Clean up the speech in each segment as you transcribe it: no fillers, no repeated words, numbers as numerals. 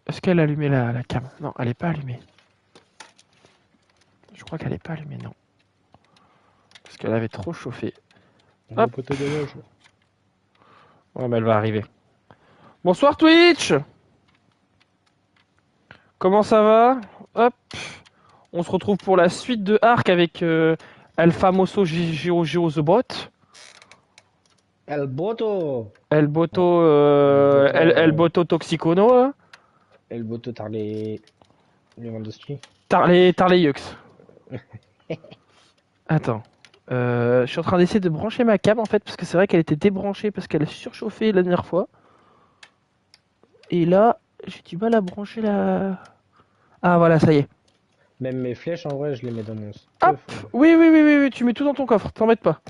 Est-ce qu'elle a allumé la cam? Non, elle est pas allumée. Je crois qu'elle est pas allumée, non. Parce qu'elle avait trop chauffé. On Hop. voit pas ta galoche. Ouais, mais elle va arriver. Bonsoir Twitch. Comment ça va? Hop. On se retrouve pour la suite de Ark avec El Famoso Giro The Bot. El Boto. El Boto, El El Boto. Boto Toxicono. Hein. El Boto Tarley Lewandowski. Tarley Yux. Attends. Je suis en train d'essayer de brancher ma cam en fait, parce que c'est vrai qu'elle était débranchée parce qu'elle a surchauffé la dernière fois. Et là, j'ai du mal à brancher la. Ah voilà, ça y est. Même mes flèches, en vrai, je les mets dans mon Hop. stuff. Oui, tu mets tout dans ton coffre, t'embête pas.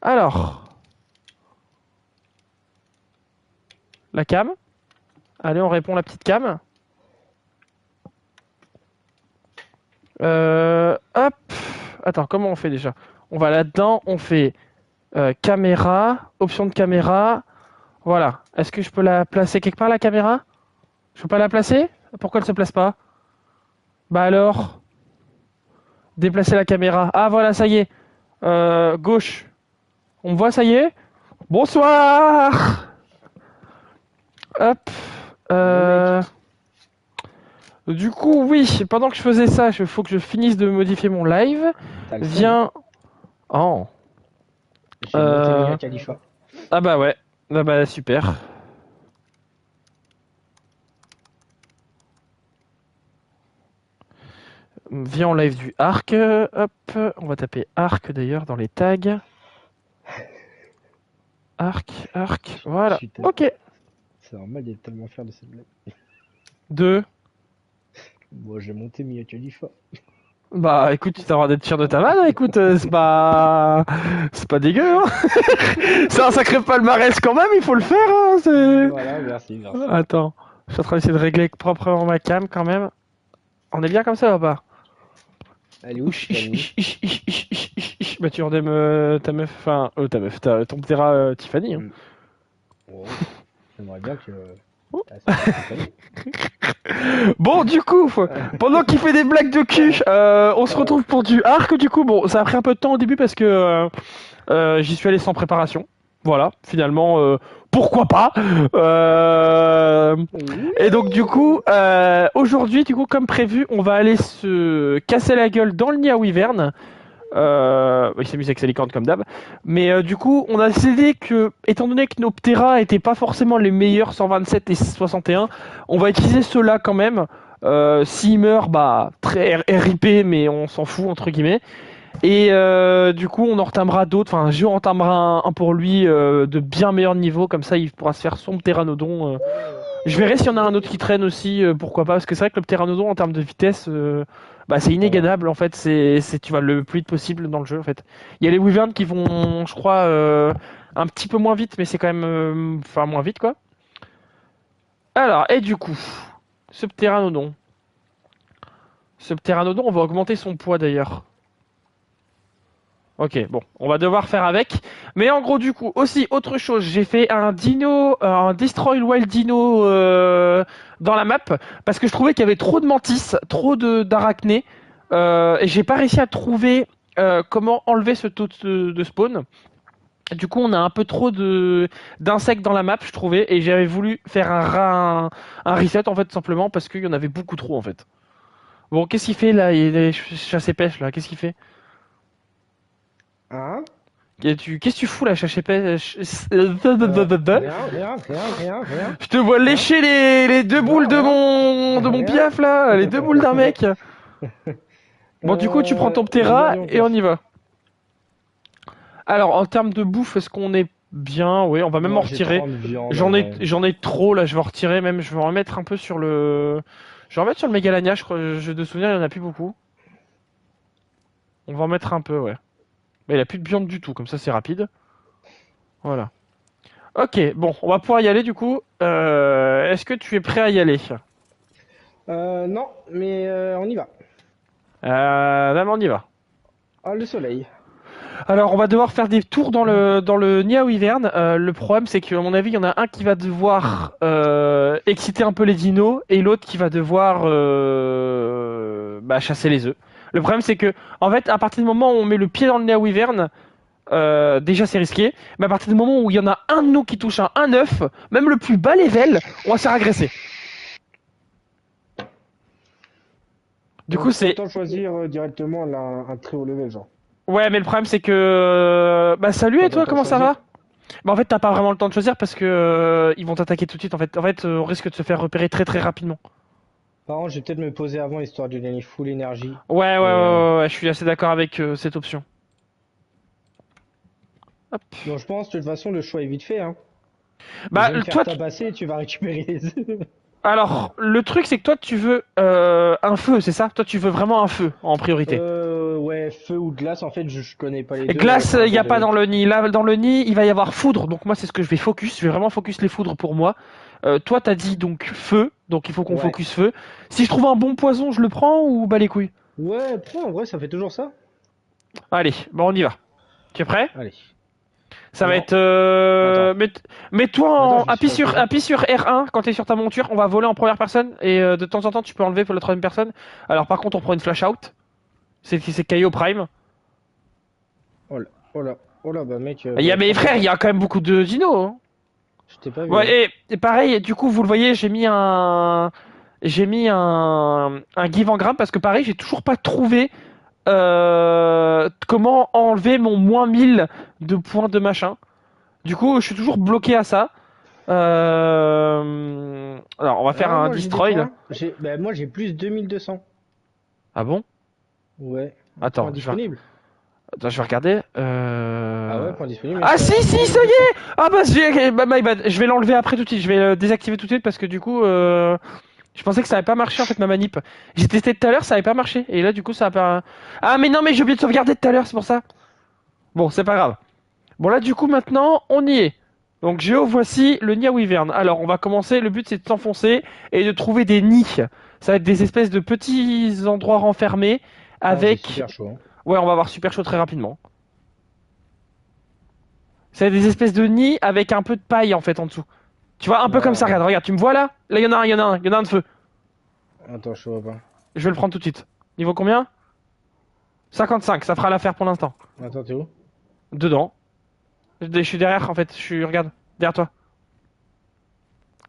Alors. La cam. Allez, on répond la petite cam. Hop. Attends, comment on fait déjà? On va là-dedans, on fait caméra, option de caméra. Voilà. Est-ce que je peux la placer quelque part la caméra? Je peux pas la placer? Pourquoi elle se place pas? Bah alors, déplacer la caméra. Ah voilà, ça y est. Gauche. On me voit, ça y est? Bonsoir. Hop. Euh... Du coup, oui, pendant que je faisais ça, il faut que je finisse de modifier mon live. T'as le seum, hein. Viens. Oh. J'ai monté Mia Khalifa. Ah bah ouais. Ah bah super. Viens en live du Arc. Hop. On va taper Arc d'ailleurs dans les tags. Arc. Voilà. Ok. C'est normal d'être tellement fier de cette blague. 2. Moi, j'ai monté Mia Khalifa. Bah écoute, tu t'as le droit d'être fier de ta vanne, écoute, c'est pas. C'est pas dégueu, hein. C'est un sacré palmarès quand même, il faut le faire, hein. Voilà, merci. Attends, je suis en train d'essayer de régler proprement ma cam quand même. On est bien comme ça ou pas? Elle est où, Tiffany? Bah tu ordonnes ta meuf, enfin, ton Ptera Tiffany. Hein. Oh, j'aimerais bien que. Bon, du coup, pendant qu'il fait des blagues de cul, on se retrouve pour du arc. Du coup, bon, ça a pris un peu de temps au début parce que j'y suis allé sans préparation. Voilà, finalement, pourquoi pas. Et donc, du coup, aujourd'hui, du coup, comme prévu, on va aller se casser la gueule dans le nid à Wyvern. Il s'amuse avec sa licorne comme d'hab. Mais du coup, on a décidé que, étant donné que nos Ptera étaient pas forcément les meilleurs 127 et 61, on va utiliser ceux-là quand même. S'il meurt, bah, très RIP, mais on s'en fout, entre guillemets. Et du coup, on en retamera d'autres. Enfin, je entamera un pour lui de bien meilleur niveau. Comme ça, il pourra se faire son Pteranodon. Je verrai s'il y en a un autre qui traîne aussi, pourquoi pas. Parce que c'est vrai que le Pteranodon, en termes de vitesse, bah, c'est inégalable. En fait, tu vas le plus vite possible dans le jeu. En fait, il y a les Wyverns qui vont, je crois, un petit peu moins vite, mais c'est quand même, enfin, moins vite, quoi. Alors, et du coup, ce Pteranodon. Ce Pteranodon, on va augmenter son poids d'ailleurs. Ok, bon, on va devoir faire avec. Mais en gros, du coup, aussi, autre chose, j'ai fait un dino, un Destroy Wild Dino dans la map, parce que je trouvais qu'il y avait trop de mantis, trop d'arachnés, et j'ai pas réussi à trouver comment enlever ce taux de spawn. Du coup, on a un peu trop d'insectes dans la map, je trouvais, et j'avais voulu faire un reset, en fait, simplement, parce qu'il y en avait beaucoup trop, en fait. Bon, qu'est-ce qu'il fait, là? Il est chasse et pêche, là, qu'est-ce qu'il fait? Hein? Qu'est-ce que tu fous là, chasse et pêche? Rien. Je te vois lécher les deux boules de mon Rien. piaf là, les deux boules d'un mec. Bon, du coup, tu prends ton J'ai Ptera perdu mon et on piaf. y va. Alors, en termes de bouffe, est-ce qu'on est bien? Oui, on va même en Non, j'ai retirer. 30 viandes en vrai. J'en ai trop là, je vais en retirer même. Je vais en remettre un peu sur le. Je vais en remettre sur le Mégalania, je crois. De souvenir, il y en a plus beaucoup. On va en mettre un peu, ouais. Mais il a plus de viande du tout, comme ça c'est rapide. Voilà. Ok, bon, on va pouvoir y aller du coup. Est-ce que tu es prêt à y aller? Non, mais on y va. Là, on y va. Ah, le soleil. Alors, on va devoir faire des tours dans le Nia Wyvern. Le problème, c'est qu'à mon avis, il y en a un qui va devoir exciter un peu les dinos et l'autre qui va devoir chasser les œufs. Le problème, c'est que, en fait, à partir du moment où on met le pied dans le Nia Wyvern, déjà c'est risqué, mais à partir du moment où il y en a un de nous qui touche un œuf, même le plus bas level, on va se faire agresser. Du coup, c'est. Autant choisir directement là, un très haut level, genre. Ouais, mais le problème, c'est que. Bah, salut Pas et dans le toi, temps de comment ça va? choisir. Bah, en fait, t'as pas vraiment le temps de choisir parce que ils vont t'attaquer tout de suite. En fait, on risque de se faire repérer très très rapidement. Par contre, je vais peut-être me poser avant histoire de gagner full énergie. Ouais, ouais, ouais, Et, ouais, je suis assez d'accord avec cette option. Hop. bon, je pense de toute façon le choix est vite fait, hein. Je Bah, vais me faire toi, tabasser et tu vas récupérer les œufs. alors, le truc, c'est que toi, tu veux un feu, c'est ça? Toi, tu veux vraiment un feu en priorité. Ouais, feu ou glace, en fait, je connais pas les Et deux glace, par il n'y rapport a pas de. dans le nid. Là, dans le nid, il va y avoir foudre. Donc moi, c'est ce que je vais focus. Je vais vraiment focus les foudres pour moi. Toi, t'as dit donc feu. Donc il faut qu'on Ouais. focus feu. Si je trouve un bon poison, je le prends ou bah les couilles? Ouais, prends, en vrai, ça fait toujours ça. Allez, bon, on y va. Tu es prêt? Allez. Ça va Non, être. attends. Mets-toi Attends, en. je me suis trompé. Appuie sur R1 quand t'es sur ta monture. On va voler en première personne. Et de temps en temps, tu peux enlever pour la troisième personne. Alors par contre, on prend une flash out. C'est KO Prime. Oh là, oh là, oh là, bah mec, Mais prends ton frère, il y temps. a quand même beaucoup de dinos, hein. Je t'ai pas vu, hein. Ouais, et pareil, du coup, vous le voyez, j'ai mis un give en gramme parce que pareil, j'ai toujours pas trouvé comment enlever mon -1000 de points de machin. Du coup, je suis toujours bloqué à ça. Alors, on va faire Ah, un moi j'ai des destroy là. points. Bah, moi j'ai plus 2200. Ah bon? Ouais. Point Attends, disponible. je vais regarder. Ah ouais, point disponible, mais Ah c'est si, à si, moins ça y 1200. est! Ah bah, my bad. Je vais l'enlever après tout de suite. Je vais le désactiver tout de suite parce que du coup, je pensais que ça avait pas marché en fait ma manip. J'ai testé tout à l'heure, ça avait pas marché. Et là, du coup, ça a pas. Ah mais non, mais j'ai oublié de sauvegarder tout à l'heure, c'est pour ça. Bon, c'est pas grave. Bon là, du coup, maintenant, on y est. Donc, voici le Nia Wyvern. Alors, on va commencer. Le but, c'est de s'enfoncer et de trouver des nids. Ça va être des espèces de petits endroits renfermés Ah, j'ai avec. super chaud, hein. Ouais, on va avoir super chaud très rapidement. C'est des espèces de nids avec un peu de paille en fait en dessous. Tu vois, un peu comme ça, Ah, regarde, tu me vois là? Là, il y en a un, il y en a un, il y en a un de feu. attends, je vois pas. Je vais le prendre tout de suite. Niveau combien? 55, ça fera l'affaire pour l'instant. Attends, t'es où? Dedans. Je suis derrière en fait, regarde, derrière toi.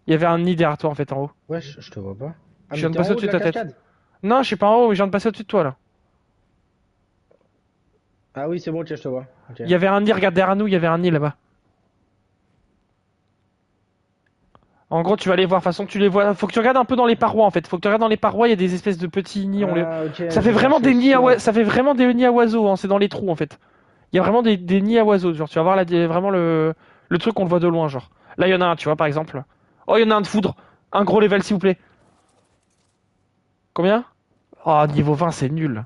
Il y avait un nid derrière toi en fait en haut. Ouais, je te vois pas. Ah, Je mais viens de t'es en passer haut au-dessus de de la ta tête. cascade? Non, je suis pas en haut, je viens de passer au-dessus de toi là. Ah oui, c'est bon, tiens, je te vois. Ok. Il y avait un nid, regarde derrière nous, il y avait un nid là-bas. En gros, tu vas aller voir, de toute façon, tu les vois. Faut que tu regardes un peu dans les parois en fait. Faut que tu regardes dans les parois, il y a des espèces de petits nids. Ah, ok, Ça fait j'ai vraiment cherché des nids soit. ça fait vraiment des nids à oiseaux, hein. C'est dans les trous en fait. Il y a vraiment des nids à oiseaux. Genre, tu vas voir là, vraiment le truc qu'on le voit de loin, genre. Là, il y en a un, tu vois, par exemple. Oh, il y en a un de foudre. Un gros level, s'il vous plaît. Combien? Oh, niveau 20, c'est nul.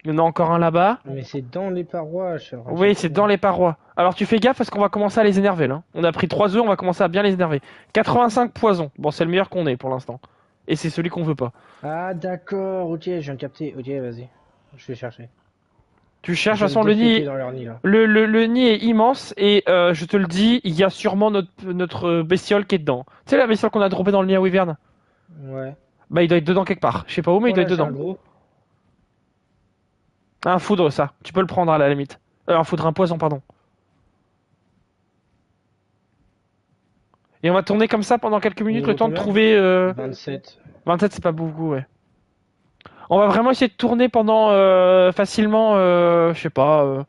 Il y en a encore un là-bas. Mais c'est dans les parois, je suis en train de Oui, c'est chercher, dans hein. les parois. Alors, tu fais gaffe parce qu'on va commencer à les énerver, là. On a pris 3 œufs, on va commencer à bien les énerver. 85 poisons. Bon, c'est le meilleur qu'on ait pour l'instant. Et c'est celui qu'on veut pas. Ah, d'accord, ok, je viens de capter. Ok, vas-y. Je vais chercher. Tu cherches, de Je toute vais les façon, le déféquer nid, dans leur nid, là. le nid est immense et je te le dis, il y a sûrement notre bestiole qui est dedans. Tu sais la bestiole qu'on a droppée dans le nid à Wyvern? Ouais. Bah il doit être dedans quelque part. Je sais pas où, mais il Oh doit là, être c'est dedans. un gros. Un foudre, ça. Tu peux le prendre à la limite. Un foudre, un poison, pardon. Et on va tourner comme ça pendant quelques minutes, le Niveau temps de combien? trouver... 27. 27, c'est pas beaucoup, ouais. On va vraiment essayer de tourner pendant facilement, je sais pas,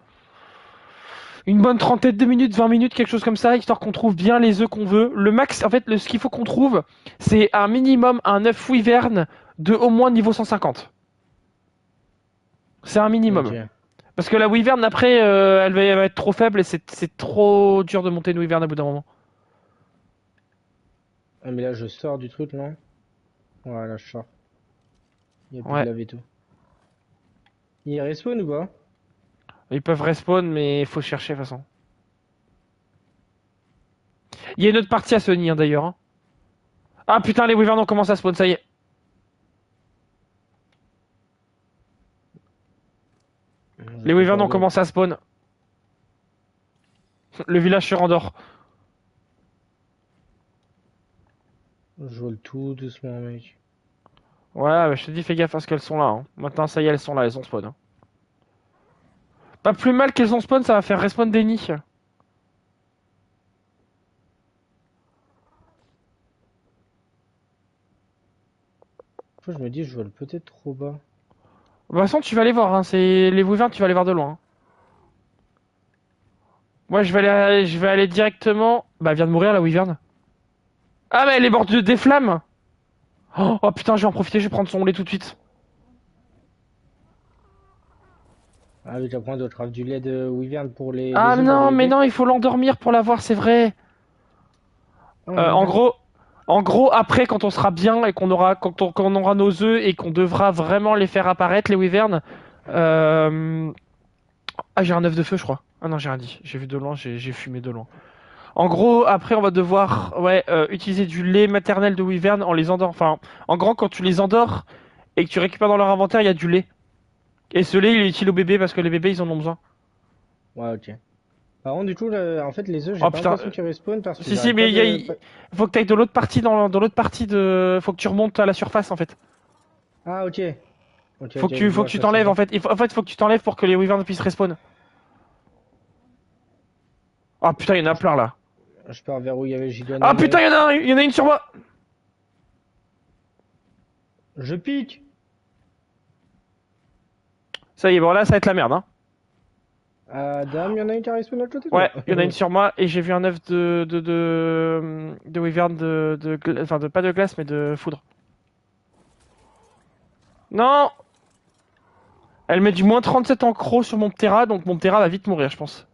une bonne trentaine de minutes, 20 minutes, quelque chose comme ça, histoire qu'on trouve bien les œufs qu'on veut. Le max, en fait, ce qu'il faut qu'on trouve, c'est un minimum un œuf wyvern de au moins niveau 150. C'est un Ok. minimum. Parce que la wyvern, après, elle va être trop faible et c'est trop dur de monter une wyvern à bout d'un moment. Ah, mais là, je sors du truc, non? Voilà, je sors. Il n'y a plus de Ouais. lave et tout. Il respawn ou pas? Ils peuvent respawn, mais il faut chercher de toute façon. Il y a une autre partie à ce nid, hein, d'ailleurs, hein. Ah putain, les wyverns ont commencé à spawn, ça y est. Les wyverns ont commencé à spawn. Le village se rendort. Je vole tout doucement, mec. Ouais, bah, je te dis, fais gaffe à ce qu'elles sont là. Hein. Maintenant, ça y est, elles sont là, elles ont spawn. Hein. Pas plus mal qu'elles ont spawn, ça va faire respawn des nids. Je me dis, je vole peut-être trop bas. De toute façon, tu vas aller voir. Hein. C'est les wyverns, tu vas aller voir de loin. Hein. Moi, je vais aller directement. Bah, elle vient de mourir la wyvern. Ah, mais elle est morte des flammes. Oh putain, je vais en profiter, je vais prendre son lait tout de suite. Ah oui, j'apprends d'autres du lait de Wyvern pour Ah les œufs, pour non, les mais bébés. non, il faut l'endormir pour l'avoir, c'est vrai. Ah, Euh, en Wyvern. gros, en gros, après, quand on sera bien et quand on aura nos œufs et qu'on devra vraiment les faire apparaître, les wyverns. Euh... Ah, j'ai un œuf de feu, je crois. Ah non, j'ai rien dit. J'ai vu de loin, j'ai fumé de loin. En gros, après, on va devoir utiliser du lait maternel de wyvern en les endort. Enfin, en gros, quand tu les endors et que tu récupères dans leur inventaire, il y a du lait. Et ce lait, il est utile aux bébés parce que les bébés, ils en ont besoin. Ouais, ok. Par contre, du coup, en fait, les œufs, j'ai Oh pas putain. l'impression qu'ils respawnent parce que Si, si, j'arrête pas mais de. faut que tu ailles de l'autre partie, dans l'autre partie de. Faut que tu remontes à la surface en fait. Ah, ok. Ok, ok, je Faut que vois, tu ça c'est t'enlèves bon. en fait. En fait, faut que tu t'enlèves pour que les wyverns puissent respawn. Oh putain, il y en a plein là. Je pars vers où il y avait Ah Gideon. putain, il y en a une sur moi. Je pique! Ça y est, bon là, ça va être la merde. Hein. Dame, il y en a une qui a respawn de l'autre côté de Ouais, moi. il y en a une sur moi et j'ai vu un œuf de wyvern enfin, pas de glace, mais de foudre. Non! Elle met du moins 37 en croc sur mon Ptera, donc mon Ptera va vite mourir, je pense.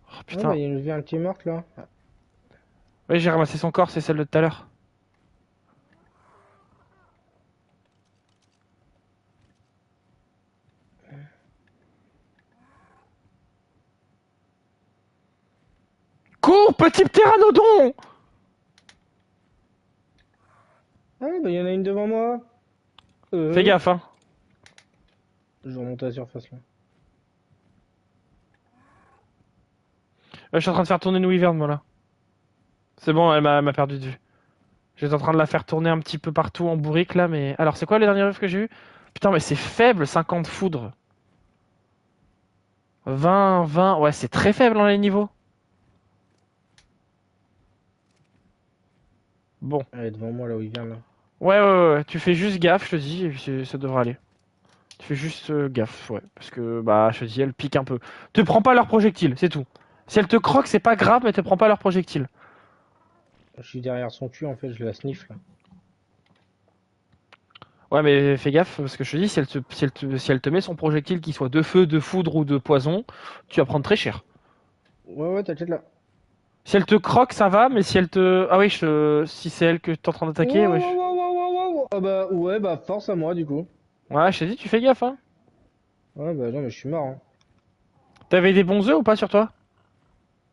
Oh Ah, bah, putain. il y a une Wyvern qui est morte là. Oui, j'ai ramassé son corps, c'est celle de tout à l'heure. Cours, petit pteranodon! Ah, bah, il y en a une devant moi. Fais gaffe, hein. Je vais remonter à la surface là. Je suis en train de faire tourner une wyvern, moi, là. C'est bon, elle m'a perdu de vue. J'étais en train de la faire tourner un petit peu partout en bourrique, là, mais... Alors, c'est quoi les derniers œufs que j'ai eu? Putain, mais c'est faible, 50 foudres. 20, 20... Ouais, c'est très faible, dans les niveaux. Bon. Elle est devant moi la Wyvern là. Ouais, tu fais juste gaffe, je te dis, et puis ça devrait aller. Tu fais juste gaffe, ouais. Parce que, bah, je te dis, elle pique un peu. Te prends pas leurs projectiles, c'est tout. Si elle te croque, c'est pas grave, mais te prends pas leurs projectiles. Je suis derrière son cul en fait, je la sniffe là. Ouais, mais fais gaffe, parce que je te dis, si elle te met son projectile, qu'il soit de feu, de foudre ou de poison, tu vas prendre très cher. Ouais, ouais, t'inquiète là. Si elle te croque, ça va, mais si elle te... Ah oui, si c'est elle que t'es en train Wow, d'attaquer, ouais. wow, wow, wow, wow, wow, wow. Ah bah, ouais, bah, force à moi du coup. Ouais, je t'ai dit, tu fais gaffe, hein. Ouais, bah, non, mais je suis mort, hein. T'avais des bons œufs ou pas sur toi?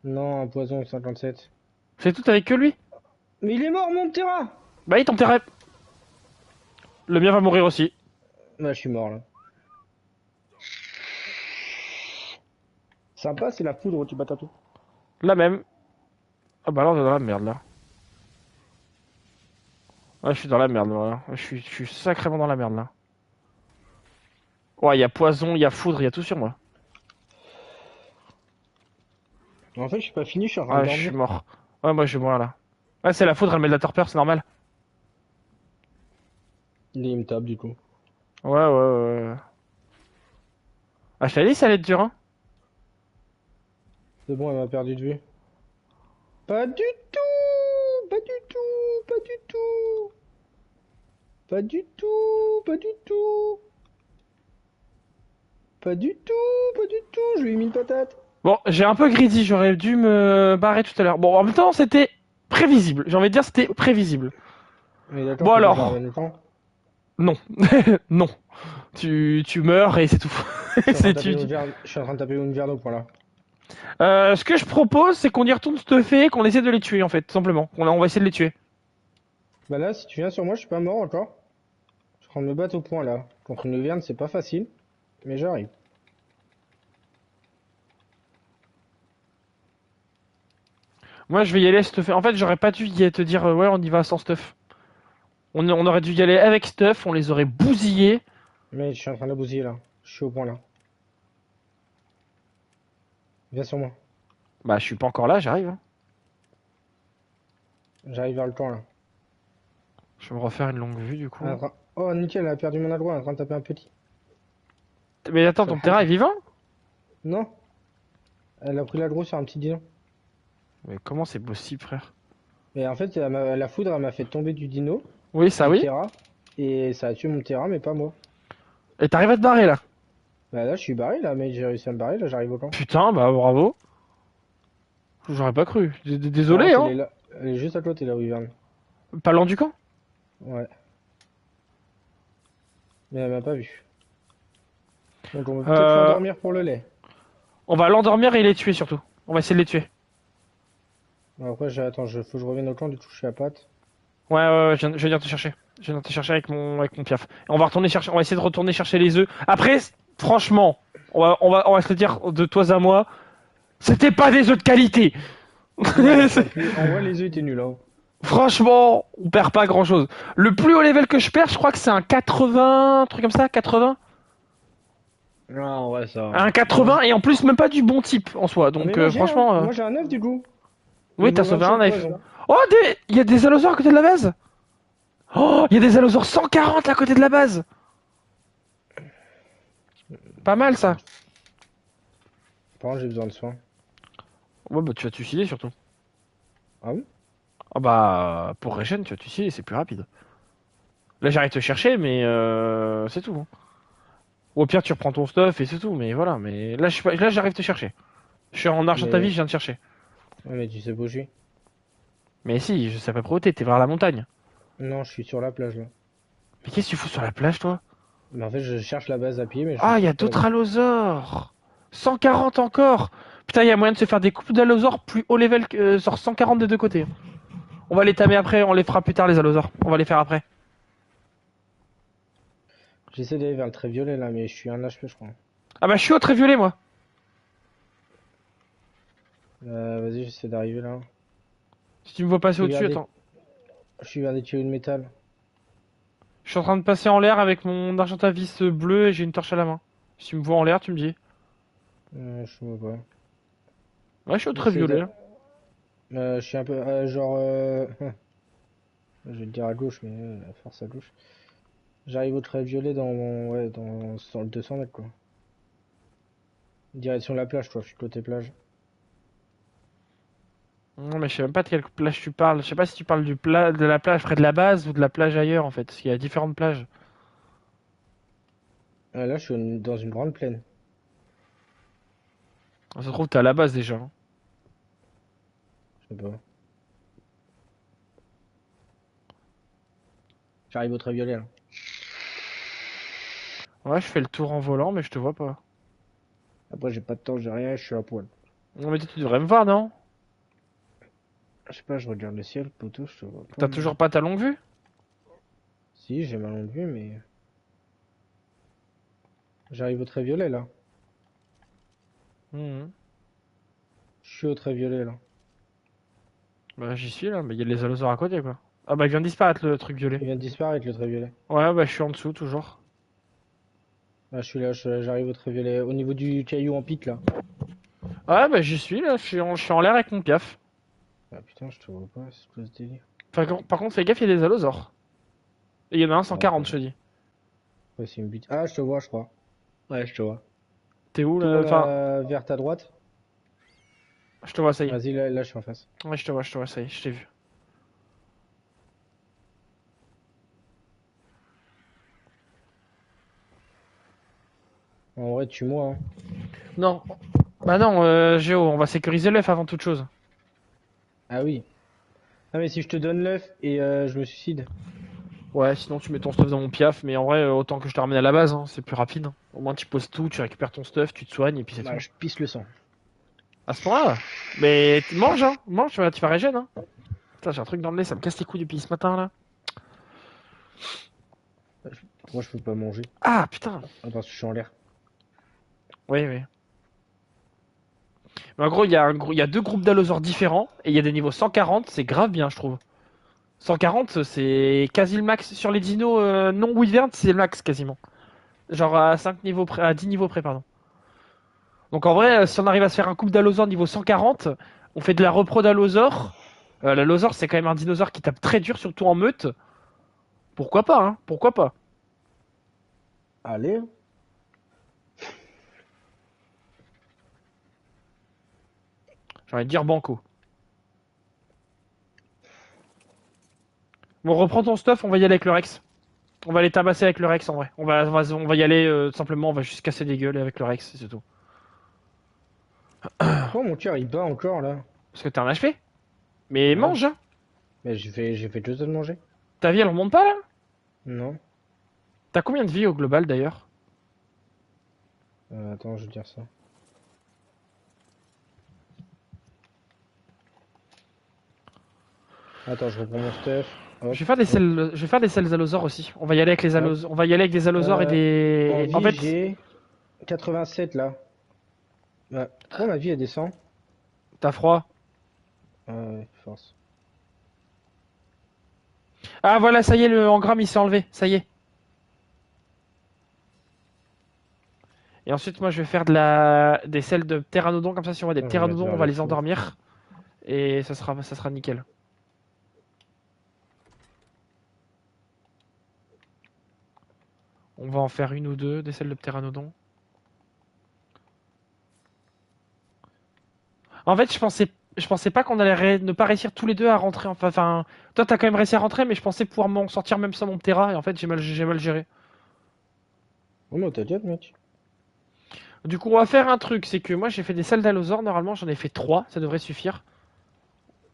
Non, un poison 57. C'est tout avec que lui? Mais il est mort, mon terrain! Bah, il t'enterrait. Le mien va mourir aussi. Bah, je suis mort là. Sympa, c'est la poudre où tu bats tout. La même. Ah bah là, on est dans la merde, là. Ouais, je suis dans la merde, voilà. Je suis sacrément dans la merde, là. Ouais, il y a poison, il y a foudre, il y a tout sur moi. En fait, je suis pas fini, je suis en train de Ah, je suis dormir. mort. Ouais, moi, je vais mourir, là. Ouais, c'est la foudre, elle met de la torpeur, c'est normal. Il me tape du coup. Ouais. Ah, je t'avais dit, ça allait être dur, hein. C'est bon, elle m'a perdu de vue. Pas du tout! Pas du tout! Pas du tout! Pas du tout! Pas du tout! Pas du tout! Pas du tout! Je lui ai mis une patate! Bon, j'ai un peu greedy, j'aurais dû me barrer tout à l'heure. Bon, en même temps, c'était prévisible. J'ai envie de dire, c'était prévisible. Mais d'accord Bon, que je la alors, ramène le temps. non. Non. Tu meurs et c'est tout. Je suis en train de C'est taper tu. une verre... Je suis en train de taper une verre d'eau pour là. Ce que je propose, c'est qu'on y retourne stuffer, qu'on essaie de les tuer en fait, tout simplement. On va essayer de les tuer. Bah là, si tu viens sur moi, je suis pas mort encore. Je suis en train de me battre au point là. Contre une Auvergne, c'est pas facile. Mais j'arrive. Moi, je vais y aller stuffer. En fait, j'aurais pas dû te dire ouais, on y va sans stuff. On aurait dû y aller avec stuff, on les aurait bousillés. Mais je suis en train de la bousiller là. Je suis au point là. Viens sur moi. Bah, je suis pas encore là, j'arrive, hein. J'arrive vers le camp là. Je vais me refaire une longue vue du coup. Oh, nickel, elle a perdu mon adroit, elle est en train de taper un petit. Mais attends, ton terrain est vivant? Non, elle a pris l'agro sur un petit dino. Mais comment c'est possible, frère? Et en fait, la foudre, elle m'a fait tomber du dino, Oui, ça du oui. Terra, et ça a tué mon Terra, mais pas moi. Et t'arrives à te barrer là? Bah là, je suis barré là, mais j'ai réussi à me barrer, là, j'arrive au camp. Putain, bah bravo. J'aurais pas cru. Non, Désolé, hein. elle est juste à côté là, Wyvern. Pas loin du camp? Ouais, mais elle m'a pas vu. Donc on va peut-être Euh, l'endormir pour le lait. on va l'endormir et les tuer surtout. On va essayer de les tuer. Bon, après, attends, faut que je revienne au camp, du coup, je suis à patte. Ouais, je viens venir te chercher. Je viens te chercher avec mon piaf. Et on va essayer de retourner chercher les œufs. Après, franchement, on va se le dire de toi à moi, c'était pas des œufs de qualité. Non, en vrai, les œufs étaient nuls, hein. Franchement, on perd pas grand chose. Le plus haut level que je perds, je crois que c'est un 80, un truc comme ça, 80. Non, en vrai, ça va. Un 80 et en plus même pas du bon type en soi. Ah, mais Donc moi j'ai un, franchement, moi j'ai un œuf du coup. oui, t'as Niveau sauvé un 27 knife. poison. Oh, il y a des allosaures à côté de la base. Oh, il y a des allosaures 140 à côté de la base. Pas mal ça. Par contre, j'ai besoin de soins. Ouais, bah tu vas te suicider surtout. Ah oui? Ah bah pour regen, tu vas te suicider, c'est plus rapide. Là j'arrive te chercher, mais c'est tout, hein. Ou au pire tu reprends ton stuff et c'est tout, mais voilà. Mais là, là j'arrive te chercher. Je suis en argent ta vie, Mais, je viens te chercher. ouais, mais tu sais où je suis? Mais si, je sais pas où t'es vers la montagne. Non, je suis sur la plage là. Mais qu'est-ce que tu fous sur la plage, toi? Mais en fait, je cherche la base à pied, mais je Ah, il y a trouve pas la d'autres base. allosaures. 140 encore. Putain, il y a moyen de se faire des coupes d'allosaures plus haut level que sur 140 des deux côtés. On va les tamer après, on les fera plus tard les allosaures. On va les faire après. J'essaie d'aller vers le trait violet là, mais je suis un HP, je crois. Ah bah je suis au très violet moi. Vas-y, j'essaie d'arriver là. Si tu me vois passer Je suis au-dessus, vers des, attends. je suis vers des tuyaux de métal. Je suis en train de passer en l'air avec mon argentavis bleu et j'ai une torche à la main. Si tu me vois en l'air, tu me dis. Je vois pas. Ouais, je suis au très J'essaie violet. de... je suis un peu, genre, je vais le dire à gauche, mais la force à gauche. J'arrive au trait violet dans mon, ouais, dans le 200 mètres quoi. Direction la plage, toi, je suis côté plage. Non mais je sais même pas de quelle plage tu parles. Je sais pas si tu parles de la plage près de la base ou de la plage ailleurs en fait. Parce qu'il y a différentes plages. Là, je suis dans une grande plaine. Ça se trouve t'es à la base déjà, hein. Je sais pas. J'arrive au trait violet là. Ouais, je fais le tour en volant mais je te vois pas. Après, j'ai pas de temps, j'ai rien, je suis à poil. Non mais tu devrais me voir, non? Je sais pas, je regarde le ciel, poteau, je te vois pas. T'as toujours pas ta longue vue? Si, j'ai ma longue vue, mais. J'arrive au trait violet là. Mhm. Je suis au trait violet là. Bah j'y suis là, mais il y a les allosaures à côté quoi. Ah bah il vient de disparaître le truc violet. Il vient de disparaître le trait violet. Ouais bah je suis en dessous toujours. Là, je suis là, j'arrive au trait violet. Au niveau du caillou en pic là. Ouais bah j'y suis là, je suis en l'air avec mon piaf. Ah putain, je te vois pas, c'est quoi ce délire? Par contre fais gaffe, il y a des allosaures. Et il y en a un Ah, 140 je te dis. ouais, c'est une bite. Ah, je te vois, je crois. Ouais, je te vois. T'es où là? Tourne Enfin, vers ta droite. je te vois, ça y est. Vas-y, là, je suis en face. Ouais je te vois, ça y est, je t'ai vu. En vrai, tue-moi, hein. Non. Bah non, Géo, on va sécuriser l'œuf avant toute chose. Ah oui. Ah, mais si je te donne l'œuf et je me suicide. Ouais, sinon tu mets ton stuff dans mon piaf, mais en vrai, autant que je te ramène à la base, hein, c'est plus rapide, hein. Au moins tu poses tout, tu récupères ton stuff, tu te soignes et puis c'est Bah, tout. je pisse le sang. À ce point-là. Mais mange, hein. Mange, tu vas régène, hein. Putain, j'ai un truc dans le nez, ça me casse les couilles depuis ce matin, là. Moi, je peux pas manger. Ah, putain. Ah, parce que je suis en l'air. Oui, oui. Mais en gros, il y a deux groupes d'allosaures différents, et il y a des niveaux 140, c'est grave bien, je trouve. 140, c'est quasi le max. Sur les dinos non Wyvern, c'est le max, quasiment. Genre à 5 niveaux près, à 10 niveaux près, pardon. Donc en vrai, si on arrive à se faire un couple d'allosaures niveau 140, on fait de la repro d'allosaure. L'allosaure, c'est quand même un dinosaure qui tape très dur, surtout en meute. Pourquoi pas, hein? Pourquoi pas? Allez. J'ai envie de dire banco. Bon, reprends ton stuff, on va y aller avec le Rex. On va les tabasser avec le Rex en vrai. On va y aller simplement, on va juste casser des gueules avec le Rex, c'est tout. Pourquoi mon cœur il bat encore là? Parce que t'es un HP. Mais Ouais. mange, hein. Mais j'ai fait 2 heures de manger. Ta vie elle remonte pas là? Non. T'as combien de vie au global d'ailleurs? Attends, je vais dire ça. Attends, je reprends mon stuff. Hop, hop, Je vais faire des selles allosaures aussi. On va y aller avec les hop. allosaures. On va y aller avec des allosaures et Euh, en des. En vie, fait, j'ai 87 là. Pourquoi ma vie elle descend? t'as froid. Ouais, force. Ah voilà, ça y est, le engramme il s'est enlevé. Ça y est. Et ensuite, moi je vais faire des selles de pteranodon comme ça. Si on voit des Attends, je vais mettre pteranodons, vers on va le les four. endormir et ça sera nickel. On va en faire une ou deux des selles de pteranodon. En fait, je pensais pas qu'on allait ne pas réussir tous les deux à rentrer. Enfin, toi, t'as quand même réussi à rentrer, mais je pensais pouvoir m'en sortir même sans mon Ptera. Et en fait, j'ai mal géré. Oh non, t'as déjà mec. Du coup, on va faire un truc. C'est que moi, j'ai fait des salles d'allosaures. Normalement, j'en ai fait 3. Ça devrait suffire.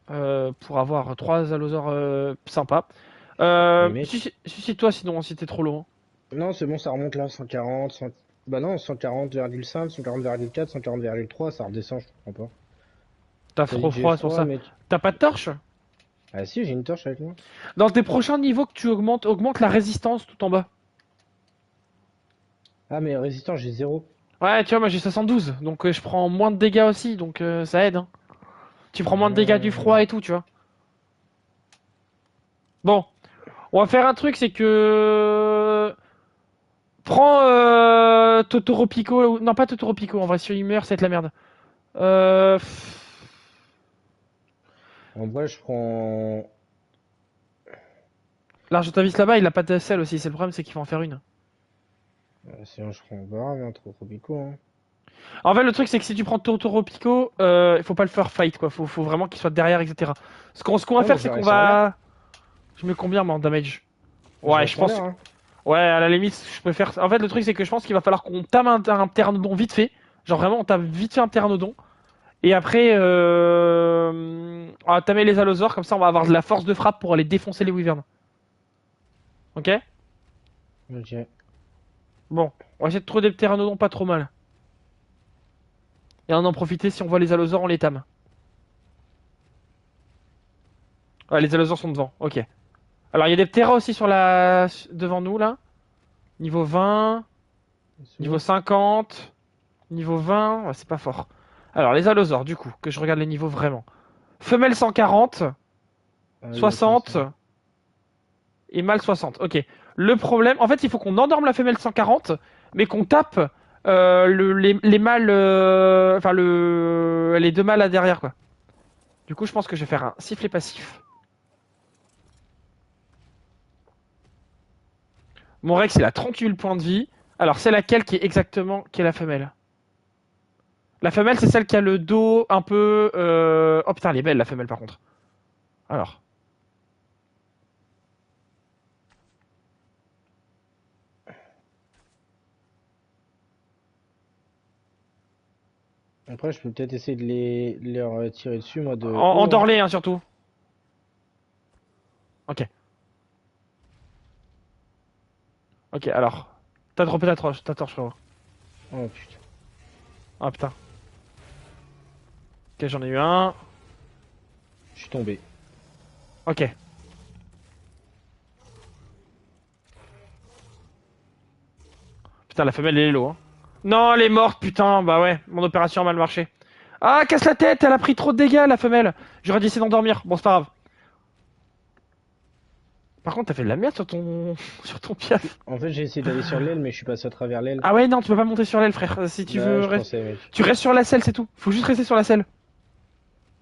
Pour avoir 3 allosaures sympas. Mais mec. Suicide-toi sinon, si t'es trop loin. Non, c'est bon, ça remonte là, 140, 100. Bah non, 140,5, 140,4, 140,3, ça redescend, je comprends pas. T'as T'as dit trop que j'ai froid, c'est pour froid, ça. mec. T'as pas de torche? Ah si, j'ai une torche avec moi. Dans tes prochains niveaux que tu augmentes, augmente la résistance tout en bas. Ah, mais résistant, j'ai 0. Ouais, tu vois, moi j'ai 72, donc je prends moins de dégâts aussi, donc ça aide. Hein. Tu prends moins de dégâts du Ah. froid et tout, tu vois. Bon, on va faire un truc, c'est que prends Totoro Pico, non pas Totoro Pico, en vrai si il meurt, c'est la merde. Euh... En vrai, je prends. L'Argentavis là-bas, il a pas de sel aussi, c'est le problème, c'est qu'il faut en faire une. Sinon, je prends Barave, hein, trop tropico, hein. En fait, le truc, c'est que si tu prends Totoro Pico, il faut pas le faire fight, quoi. Faut vraiment qu'il soit derrière, etc. Ce qu'on va Ouais, mais faire, je c'est vais qu'on rester en l'air. va. Je mets combien, moi, en damage? Je Ouais, je reste en pense. l'air, hein. Ouais, à la limite, je préfère. En fait, le truc, c'est que je pense qu'il va falloir qu'on tame un pteranodon vite fait. Genre vraiment, on tame vite fait un pteranodon. Et après, on va tamer les allosaures, comme ça, on va avoir de la force de frappe pour aller défoncer les wyverns. Ok? Ok. Bon, on va essayer de trouver des pteranodons pas trop mal. Et on en profiter, si on voit les allosaures, on les tame. Ouais, les allosaures sont devant, ok. Alors, il y a des pteras aussi devant nous, là. Niveau 20, C'est niveau où? 50, niveau 20, ouais, c'est pas fort. Alors, les allosaures, du coup, que je regarde les niveaux vraiment. Femelle 140, Ah oui, ok, ça 60 va. et mâle 60. Ok. Le problème, en fait, il faut qu'on endorme la femelle 140, mais qu'on tape les mâles, enfin les deux mâles à derrière, quoi. Du coup, je pense que je vais faire un sifflet passif. Mon Rex, il a 38 points de vie. Alors, c'est laquelle qui est la femelle? La femelle, c'est celle qui a le dos un peu. Oh putain, elle est belle, la femelle, par contre. Alors. Après, je peux peut-être essayer de leur tirer dessus, moi, de haut, hein. Endors-les, hein, surtout. Ok. Ok, alors. T'as droppé ta torche, frérot. Oh putain. Ah putain. Ok, j'en ai eu un. Je suis tombé. Ok. Putain, la femelle, elle est low. Hein. Non, elle est morte, putain. Bah ouais, mon opération a mal marché. Ah, casse la tête, elle a pris trop de dégâts, la femelle. J'aurais dû essayer d'endormir. Bon, c'est pas grave. Par contre, t'as fait de la merde sur ton, sur ton piaf. En fait, j'ai essayé d'aller sur l'aile, mais je suis passé à travers l'aile. Ah ouais, non, tu peux pas monter sur l'aile, frère. Si tu Bah, veux, je pensais, mec. tu restes sur la selle, c'est tout. Faut juste rester sur la selle.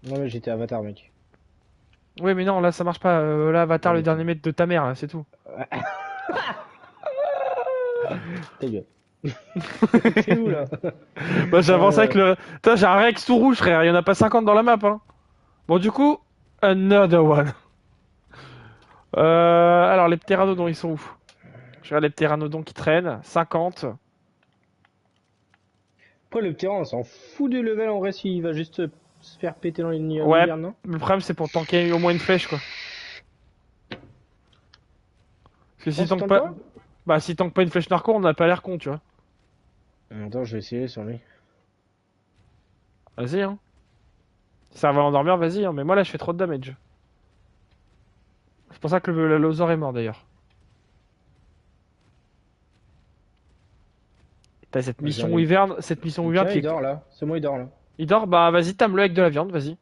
Non, mais j'étais avatar, mec. Oui, mais non, là, ça marche pas. Là, Avatar, Pas le du dernier tout. maître de ta mère, là, c'est tout. Ta gueule. C'est où, là? Bah, j'avance avec Euh, le. Putain, j'ai un Rex tout rouge, frère. Il y en a pas 50 dans la map, hein. Bon, du coup, another one. Alors, les pteranodons, ils sont où? Je regarde les pteranodons qui traînent. 50. Après, le tyran, on s'en fout du level en vrai s'il va juste se faire péter dans les Ouais, wyverns, non? le problème, c'est pour tanker au moins une flèche, quoi. Parce que Oh, si ça tank tente pas. pas? Bah, si tank pas une flèche narco, on n'a pas l'air con, tu vois. Attends, je vais essayer sur lui. Vas-y, hein. Si ça va l'endormir, vas-y, hein. Mais moi, là, je fais trop de damage. C'est pour ça que le Lozor est mort, d'ailleurs. T'as J'en ai... cette mission Wyvern Tiens, qui il est. dort là. C'est moi, il dort là. Il dort, bah vas-y, tame-le avec de la viande, vas-y.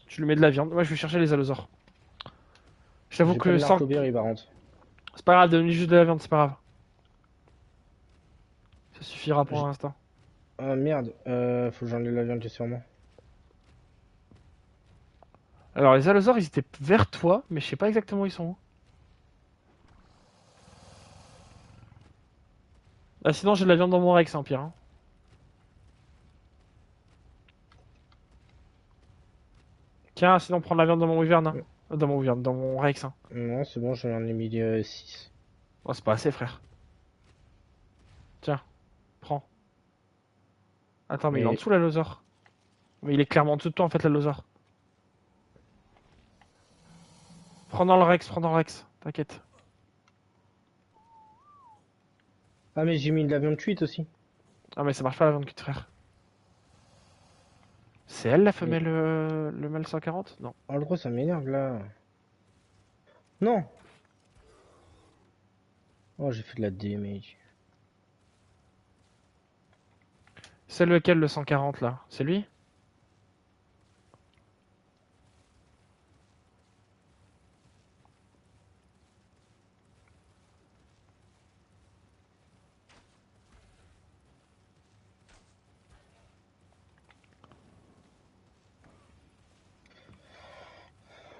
Tu lui mets de la viande. Moi, je vais chercher les allosaures. Je t'avoue J'ai pas que de sans. narcoberry par contre. C'est pas grave, donne-lui juste de la viande, c'est pas grave. Ça suffira pour J'ai- l'instant. Ah merde, faut que j'enlève la viande sur moi. Alors, les allosaures, ils étaient vers toi, mais je sais pas exactement où ils sont où. Ah, sinon, j'ai de la viande dans mon Rex, hein, pire. Hein. Tiens, sinon, prends de la viande dans mon Wyvern. Hein. Dans mon Wyvern, dans mon Rex. Hein. Non, c'est bon, j'en ai mis 6. Oh, c'est pas assez, frère. Tiens, prends. Attends, mais il est en Mais dessous, l'allosaure. Mais il est clairement en dessous de toi, en fait, l'allosaure. Prends dans le Rex, prends dans le Rex. T'inquiète. ah mais j'ai mis de la viande cuite aussi. Ah, mais ça marche pas la viande cuite, frère. C'est elle, la Mais femelle, le mâle 140? Non. en gros, ça m'énerve là. Non. Oh, j'ai fait de la damage. C'est lequel, le 140, là? C'est lui?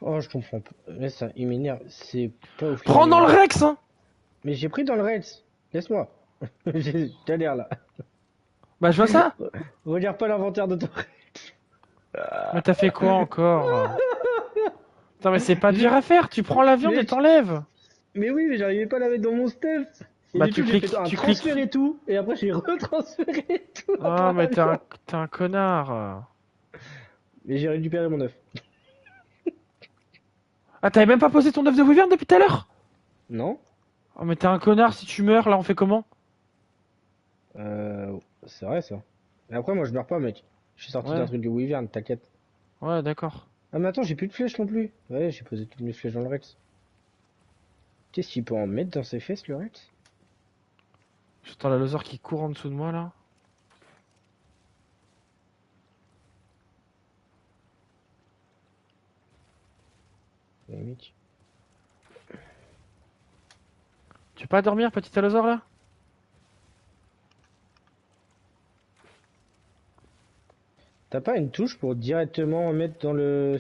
Oh, je comprends pas. Mais ça, il m'énerve. C'est pas ouf, il Prends dans le m'énerve. Rex, hein! Mais j'ai pris dans le Reds. Laisse-moi. J'ai galère là. Bah, je vois ça. Regarde pas l'inventaire de ton Mais t'as fait quoi encore? Putain, mais c'est pas dur J'ai- à faire. Tu prends la viande et Mec, t'enlèves. mais oui, mais j'arrivais pas à la mettre dans mon stuff. Et Bah, du tu coup, j'ai cliques, fait un tu transfert cliques. et tout. Et après, j'ai retransféré tout Ah, dans mais la viande. t'es un connard. Mais j'ai récupéré mon œuf. Ah, t'avais même pas posé ton œuf de Wyvern depuis tout à l'heure? Non? Oh, mais t'es un connard. Si tu meurs, là, on fait comment? C'est vrai ça. Mais après, moi, je meurs pas, mec. Je suis sorti d'un Ouais, truc de Wyvern, t'inquiète. ouais, d'accord. Ah, mais attends, j'ai plus de flèches non plus. Ouais, j'ai posé toutes mes flèches dans le Rex. Qu'est-ce qu'il peut en mettre dans ses fesses, le Rex? J'entends la loser qui court en dessous de moi, là. Mec. Tu peux pas dormir, petit allosaure, là? T'as pas une touche pour directement mettre dans le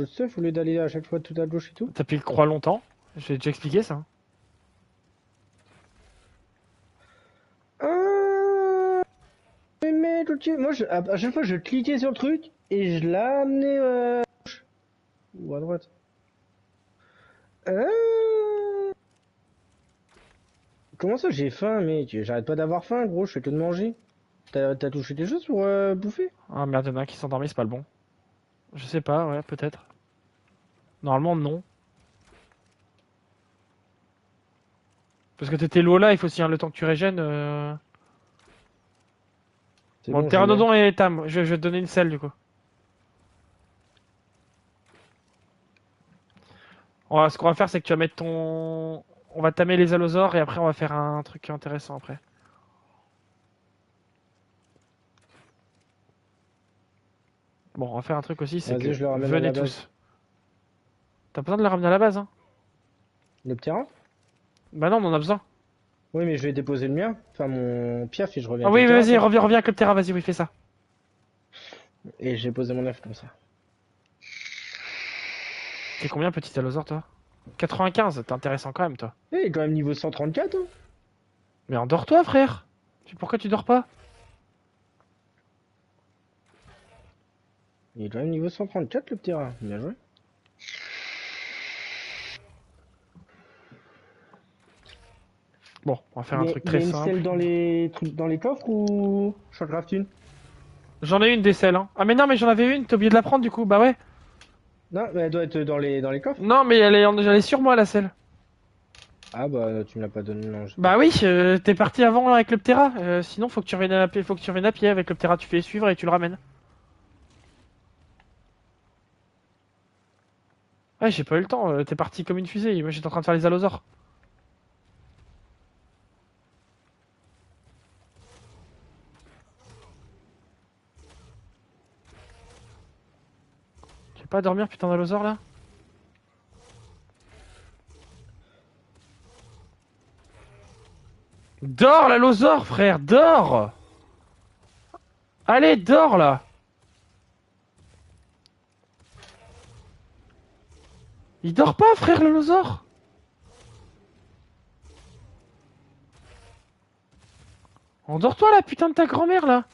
stuff au lieu d'aller à chaque fois tout à gauche et tout? T'appuies le croix longtemps. J'ai déjà expliqué ça. Ah, mais mec, ok. Moi, à chaque fois, je cliquais sur le truc et je l'amenais à gauche ou à droite. Ah, comment ça, j'ai faim, mec? J'arrête pas d'avoir faim, gros. Je fais que de manger. T'as touché des choses pour bouffer? Ah merde, y'en a un qui s'endormit, c'est pas le bon. Je sais pas, ouais, peut-être. Normalement, non. Parce que t'étais low là, il faut aussi hein, le temps que tu régènes. C'est Bon, bon, je l'ai. Pteranodon et Tam, je vais te donner une selle du coup. Ce qu'on va faire, c'est que tu vas mettre ton. On va tamer les allosaures et après on va faire un truc intéressant après. Bon, on va faire un truc aussi, c'est Vas-y, que je le ramène à venez la base. tous. T'as besoin de le ramener à la base, hein? Le terrain? Bah non, on en a besoin. Oui, mais je vais déposer le mien. Enfin, mon piaf et je reviens Ah avec le oui, terrain vas-y, après. reviens avec le terrain, vas-y, oui, fais ça. Et j'ai posé mon œuf comme ça. T'es combien petit allosaure toi? 95, t'es intéressant quand même toi. Eh, il est quand même niveau 134, hein. Mais endors-toi frère. Pourquoi tu dors pas? Il est quand même niveau 134 le petit rat. Bien joué. Bon, on va faire un truc Il y très a une simple. selle dans les trucs dans les coffres ou j'en craft une? J'en ai une des selles, hein. Ah mais non, mais j'en avais une, t'as oublié de la prendre du coup, bah ouais. Non, mais elle doit être dans les coffres. Non, mais elle est sur moi la selle. Ah bah tu me l'as pas donné, non. Bah oui, t'es parti avant avec le Ptera. Sinon, faut que tu reviennes à pied, faut que tu reviennes à pied avec le Ptera. Tu fais suivre et tu le ramènes. Ouais, j'ai pas eu le temps. T'es parti comme une fusée. Moi, j'étais en train de faire les allosaures. Tu veux pas dormir, putain d'allosaure là? Dors, l'allosaure, frère, dors! Allez, dors là! Il dort pas, frère, l'allosaure! Endors-toi la putain de ta grand-mère là!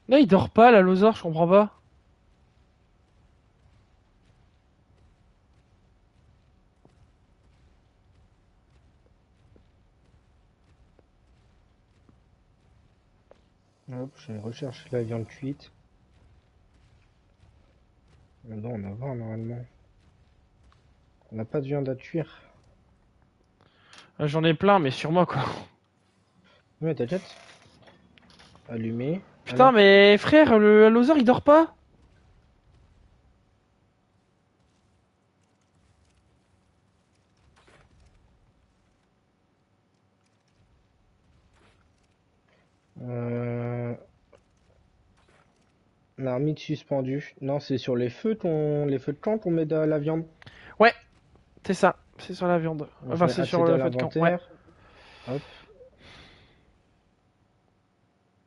Là, il dort pas, l'allosaure, je comprends pas. Hop, je vais rechercher la viande cuite. Non, on en a 20 normalement. On n'a pas de viande à cuire. J'en ai plein, mais sur moi quoi. Ouais, t'inquiète. Allumé. Ah Putain, non. mais frère, le l'allosaure il dort pas? Euh... Marmite suspendue. Non, c'est sur les feux de camp qu'on met de la viande. Ouais, c'est ça. C'est sur la viande. Donc, je Enfin, vais c'est sur accéder à le feu de camp. Ouais. l'inventaire. Hop,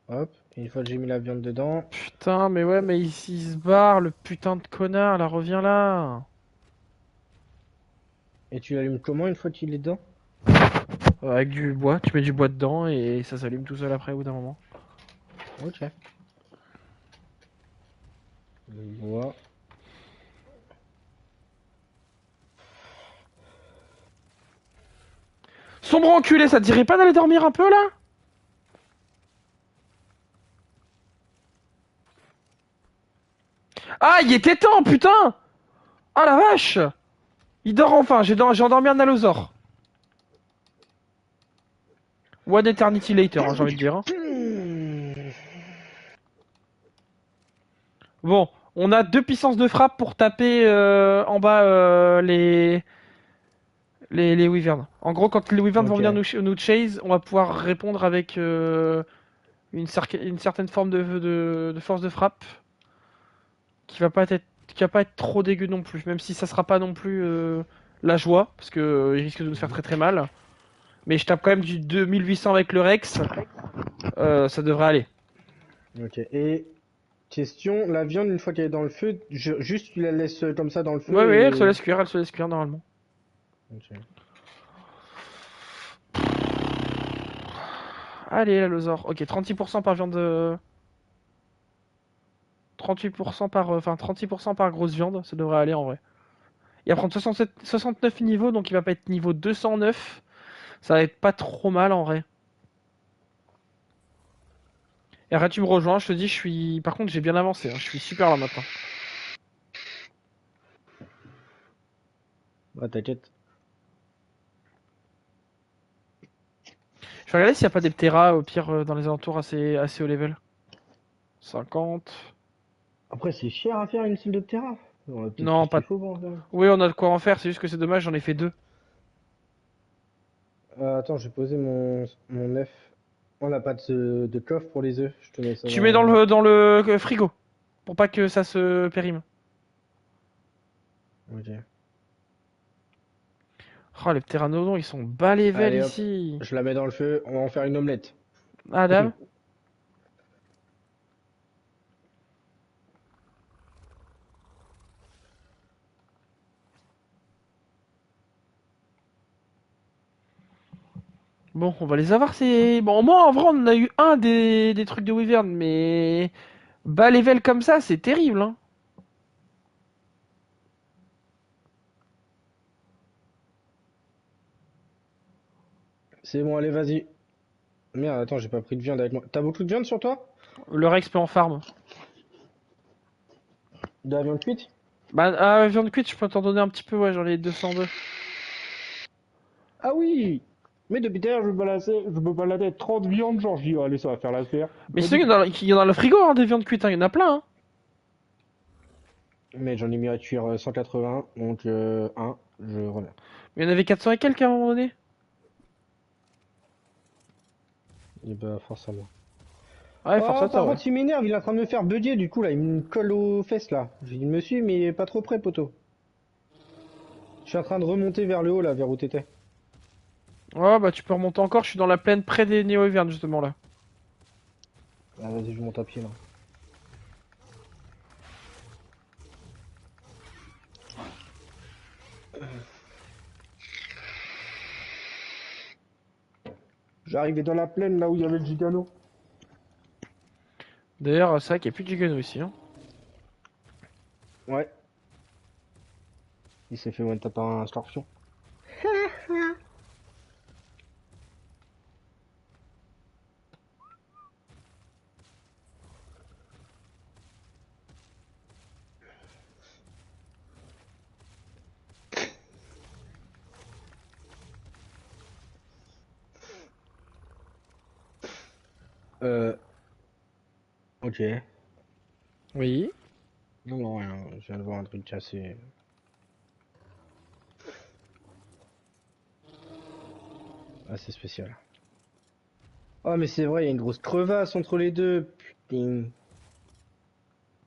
hop. Une fois que j'ai mis la viande dedans. Putain, mais ouais, mais il se barre, le putain de connard, là, reviens là. Et tu l'allumes comment une fois qu'il est dedans? Avec du bois, tu mets du bois dedans et ça s'allume tout seul après au bout d'un moment. Ok. Le bois. Sombre enculé, ça te dirait pas d'aller dormir un peu là? Ah, il était temps, putain! Ah la vache! Il dort enfin, j'ai endormi un allosaure. One eternity later, hein, j'ai envie de dire. Hein. Bon, on a 2 puissances de frappe pour taper en bas les wyverns. En gros, quand les wyverns vont Ok. venir nous chase, on va pouvoir répondre avec une certaine forme de force de frappe qui va pas être trop dégueu non plus, même si ça sera pas non plus la joie, parce que il risque de nous faire très très mal. Mais je tape quand même du 2800 avec le Rex, ça devrait aller. Ok. Et question, la viande une fois qu'elle est dans le feu, juste tu la laisses comme ça dans le Ouais, feu ouais, et. elle se laisse cuire normalement. Ok. Allez, l'allosaure. Ok, 36% par viande. 38% par. Enfin, 36% par grosse viande, ça devrait aller en vrai. Il va prendre 69 niveaux, donc il va pas être niveau 209. Ça va être pas trop mal en vrai. Et arrête, tu me rejoins, je te dis, je suis. Par contre, j'ai bien avancé, hein, je suis super là maintenant. Ah, t'inquiète. Je vais regarder s'il n'y a pas des Ptera au pire dans les alentours assez haut level. 50. Après, c'est cher à faire une salle de terrain. On a peut-être tout Non, ce qu'il pas. faut pour en faire. Oui, on a de quoi en faire, c'est juste que c'est dommage, j'en ai fait deux. Attends, j'ai posé mon œuf. On n'a pas de coffre pour les œufs. Je te mets ça Tu mets dans. dans le frigo, pour pas que ça se périme. Ok. Oh, les pteranodons, ils sont bas level Allez hop, ici. je la mets dans le feu. On va en faire une omelette. Adam. Bon, on va les avoir, c'est... Bon, moi, en vrai, on en a eu un des trucs de Wyvern, mais... Bas level comme ça, c'est terrible, hein. C'est bon, allez, vas-y. Merde, attends, j'ai pas pris de viande avec moi. T'as beaucoup de viande sur toi? Le Rex peut en farm. De la viande cuite? Bah, viande cuite, je peux t'en donner un petit peu, ouais, j'en ai 202. Ah oui! Mais depuis d'ailleurs, je me baladais avec 30 viandes, genre, je dis, oh, allez, ça va faire l'affaire. Mais Pas sinon, du tout. il y en a dans le frigo, hein, des viandes cuites, hein, il y en a plein, hein. Mais j'en ai mis à cuire 180, donc je remets. Mais il y en avait 400 et quelques à un moment donné. Et bah, force à moi. Ouais, force Oh, à toi, par ouais. contre, il m'énerve, il est en train de me faire bugger, du coup, là, il me colle aux fesses, là. J'ai dit, monsieur, mais pas trop près, poteau. Je suis en train de remonter vers le haut, là, vers où t'étais. Ouais, bah, tu peux remonter encore, je suis dans la plaine près des Néo-Wyvern, justement, là. Ah, vas-y, je monte à pied, là. J'arrivais dans la plaine, là où il y avait le gigano. D'ailleurs, c'est vrai qu'il n'y a plus de Gigano ici, hein. Ouais. Il s'est fait one tap par un scorpion. Euh, ok. Oui. Non, non, rien. Je viens de voir un truc assez spécial. Oh, mais c'est vrai, il y a une grosse crevasse entre les deux. Putain.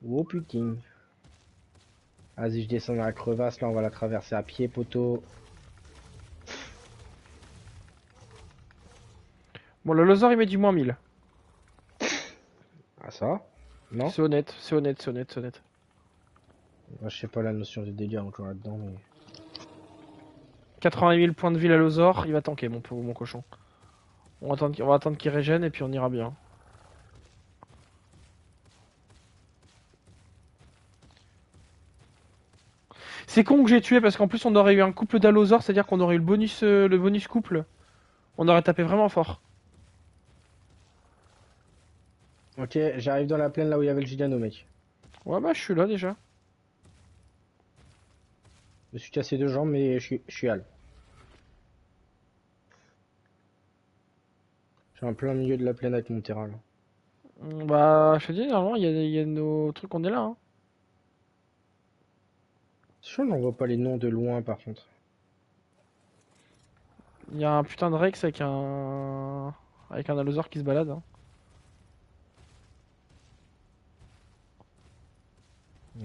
Oh, putain. Vas-y, je descends dans la crevasse, là, on va la traverser à pied, poteau. Bon, le Lozor, il met du -1000. Ah, ça va? Non? C'est honnête, c'est honnête, c'est honnête, c'est honnête. Moi, je sais pas la notion des dégâts encore là-dedans, mais... 80 000 points de vie à Lozor, il va tanker, mon cochon. On va attendre qu'il régène et puis on ira bien. C'est con que j'ai tué parce qu'en plus on aurait eu un couple d'Alozor, c'est-à-dire qu'on aurait eu le bonus couple. On aurait tapé vraiment fort. Ok, j'arrive dans la plaine, là où il y avait le gigano, mec. Ouais, bah je suis là déjà. Je me suis cassé deux jambes, mais je suis hal. Je suis en plein milieu de la plaine avec mon terrain, là. Bah, je te dis, normalement, il y a nos trucs, on est là. Hein. C'est chaud, j'en vois pas les noms de loin, par contre. Il y a un putain de Rex avec un Allosaur qui se balade. Hein.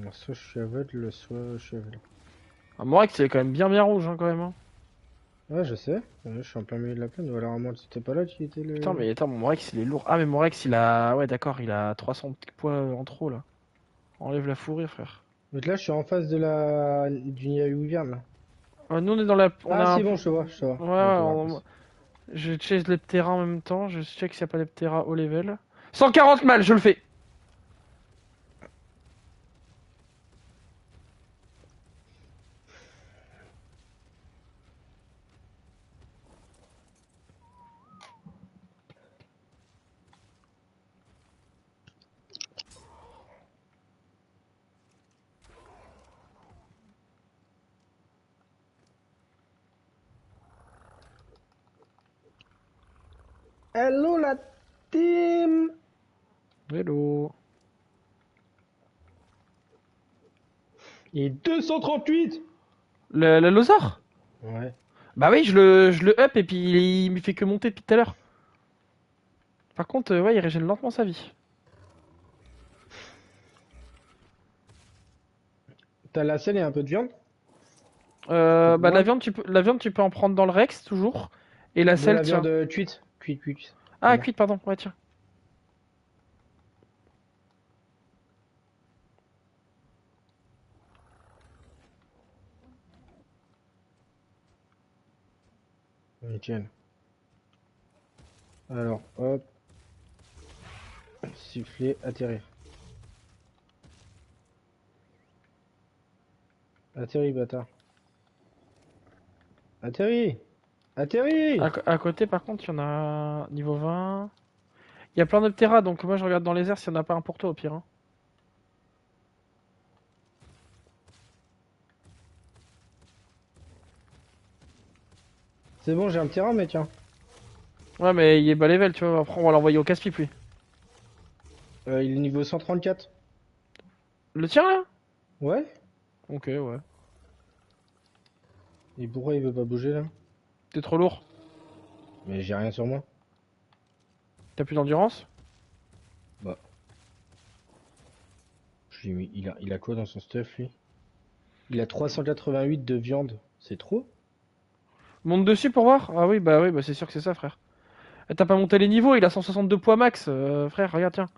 Alors, soit je suis aveugle, soit je suis aveugle. Un Morex, il est quand même bien rouge, hein, quand même. Hein. Ouais, je sais. Je suis en plein milieu de la plaine. Ou alors, à moi, c'était pas là qui était Putain, le... mais attends, mon Morex, il est lourd. Ah, mais mon Rex, il a... Ouais, d'accord, il a 300 points en trop, là. Enlève la fourrure, frère. Donc là, je suis en face de la... du Wyvern, là. Nous, on est dans la... On a Ah, un c'est peu... bon, je te vois, je te vois. Ouais, Je te vois, passe. je chase les Ptera en même temps. Je check s'il n'y a pas les Ptera au level. 140 mal, je le fais. Hello la team. Hello. Il est 238. Le Lozor? Ouais. Bah oui, je le up et puis il me fait que monter depuis tout à l'heure. Par contre, ouais, il régène lentement sa vie. T'as la selle et un peu de viande? Bah One. la viande, tu peux en prendre dans le Rex, toujours. Et la De selle, la tiens. viande cuite. Cuite. Ah, Voilà. cuite, pardon. Ouais, tiens. Nickel. Alors, hop. Siffler, atterrir. Atterris, bâtard. Atterris. Atterris. À côté, par contre, il y en a niveau 20. Il y a plein d'Optera, donc moi je regarde dans les airs s'il n'y en a pas un pour toi au pire, hein. C'est bon, j'ai un petit rat, mais tiens. Ouais, mais il est bas level, tu vois. Après, on va l'envoyer au casse-pipe, lui. Il est niveau 134. Le tien, là? Ouais. Ok, ouais. Et pourquoi il veut pas bouger là? T'es trop lourd. Mais j'ai rien sur moi. T'as plus d'endurance? Bah. Je lui ai mis- il a quoi dans son stuff lui? Il a 388 de viande. C'est trop? Monte dessus pour voir? Ah oui, bah c'est sûr que c'est ça, frère. Eh, t'as pas monté les niveaux, il a 162 poids max, frère, regarde, tiens.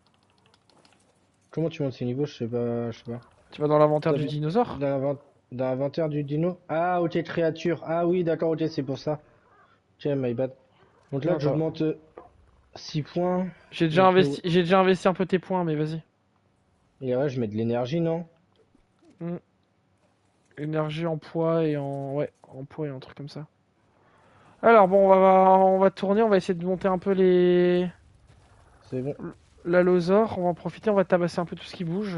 Comment tu montes ces niveaux? Je sais pas. Je sais pas. Tu vas dans l'inventaire T'as du mis- dinosaure? Dans dans l'inventaire du dino? Ah, ok, créature. Ah oui, d'accord, ok, c'est pour ça. Ok, my bad. Donc là, Non, attends. j'augmente 6 points. J'ai déjà investi un peu tes points, mais vas-y. Et là, je mets de l'énergie, non? Hmm. Énergie en poids et en... Ouais, en poids et un truc comme ça. Alors bon, on va tourner, on va essayer de monter un peu les... C'est bon. L'allosaure, on va en profiter, on va tabasser un peu tout ce qui bouge.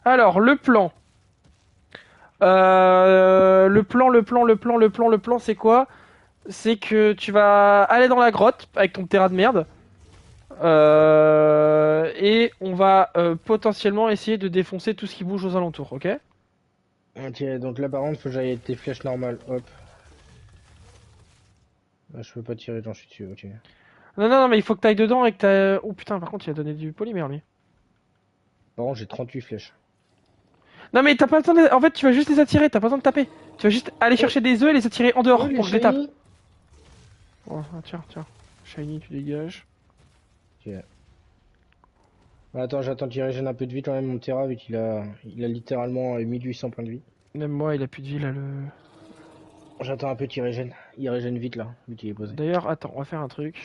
Alors, le plan. Le plan, c'est quoi? C'est que tu vas aller dans la grotte avec ton terrain de merde. Et on va potentiellement essayer de défoncer tout ce qui bouge aux alentours, ok? Ok, donc là, par contre, faut que j'aille avec tes flèches normales. Hop. Là, je peux pas tirer quand je suis dessus, ok. Non, mais il faut que t'ailles dedans et que t'as... Oh putain, par contre, il a donné du polymère, lui. Par contre, j'ai 38 flèches. Non, mais t'as pas besoin de... En fait, tu vas juste les attirer, t'as pas besoin de taper. Tu vas juste aller Oh, chercher des œufs et les attirer en oh, dehors les pour que je les tape. shiny! Oh, ah, tiens. Shiny, tu dégages. Ok. Attends, j'attends qu'il régène un peu de vie quand même, mon Terra, vu il a littéralement 1800 points de vie. Même moi, il a plus de vie, là, le... J'attends un peu qu'il régène. Il régène vite là, vu qu'il est posé. D'ailleurs, attends, on va faire un truc.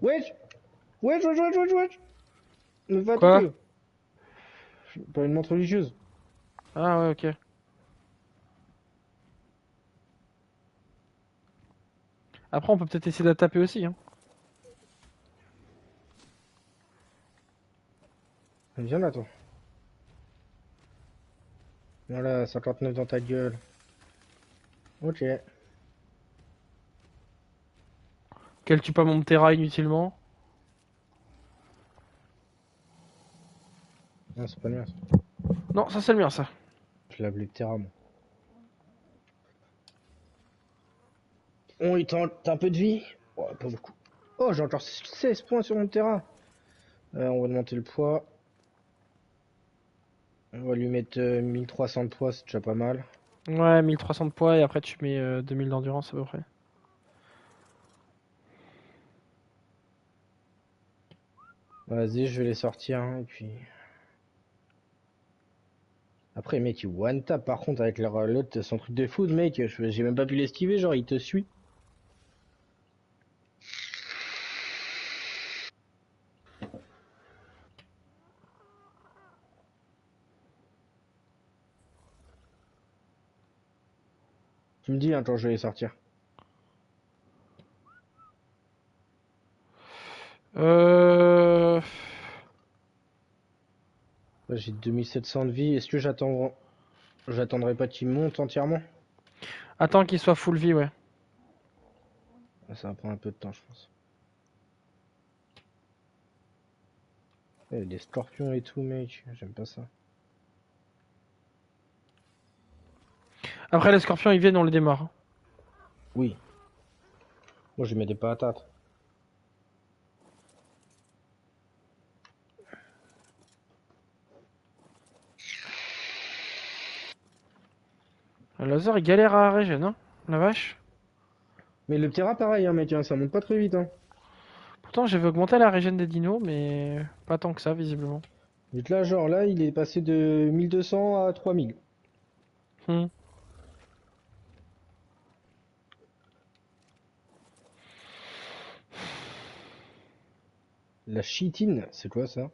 Wesh! Wesh! Me Quoi? fatigue! Pas une montre religieuse. Ah ouais, ok. Après, on peut peut-être essayer de la taper aussi, hein. Viens là, toi. Voilà, 59 dans ta gueule. Ok. Qu'elle tue pas mon Terra inutilement. Non, c'est pas le mien, ça. Non, ça c'est le mien, ça. Je l'ai appelé Terra, moi. Oh, il tente un peu de vie. Oh, pas beaucoup. Oh, j'ai encore 16 points sur mon Terra. On va augmenter le poids. On va lui mettre 1300 de poids, c'est déjà pas mal. Ouais, 1300 de poids et après tu mets 2000 d'endurance à peu près. Vas-y, je vais les sortir, hein, et puis... Après, mec, il one tap par contre avec l'autre, son truc de foot, mec. J'ai même pas pu l'esquiver, genre, il te suit. Tu me dis, hein, quand je vais les sortir. Euh... Là, j'ai 2700 de vie. Est-ce que j'attends? J'attendrai pas qu'il monte entièrement. Attends qu'il soit full vie, ouais. Ah, ça va prendre un peu de temps, je pense. Il y a des scorpions et tout, mec. J'aime pas ça. Après, les scorpions, ils viennent, on les démarre. Oui. Moi, je mets des patates. Le laser, il galère à régène, hein. La vache. Mais le Ptera, pareil, hein, mec. Hein, ça monte pas très vite. Hein. Pourtant, j'avais augmenté la régène des dinos, mais pas tant que ça, visiblement. Vite là, genre, là, il est passé de 1200 à 3000. Hmm. La chitine, c'est quoi ça?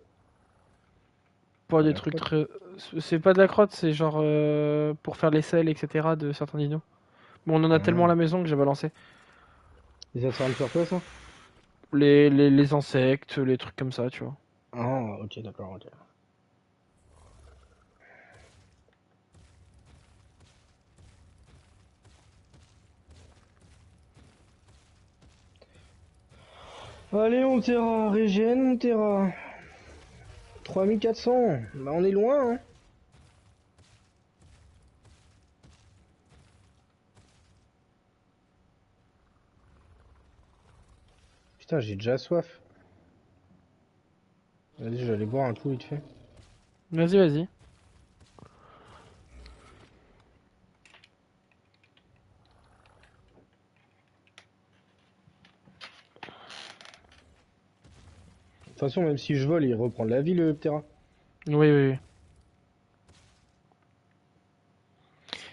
Pas De des la trucs crotte. très. C'est pas de la crotte, c'est genre pour faire les selles, etc. de certains dinos. Bon, on en a tellement à Ah. la maison que j'ai balancé. Et ça sert à me faire quoi, ça? Les insectes, les trucs comme ça, tu vois. Ah, ok, d'accord, ok. Allez, on Terra, régène, on Terra. 3400. Bah, on est loin, hein. Putain, j'ai déjà soif. Vas-y, je vais aller boire un coup vite fait. Vas-y, vas-y. De toute façon, même si je vole, il reprend de la vie, le Ptera. Oui, oui, oui.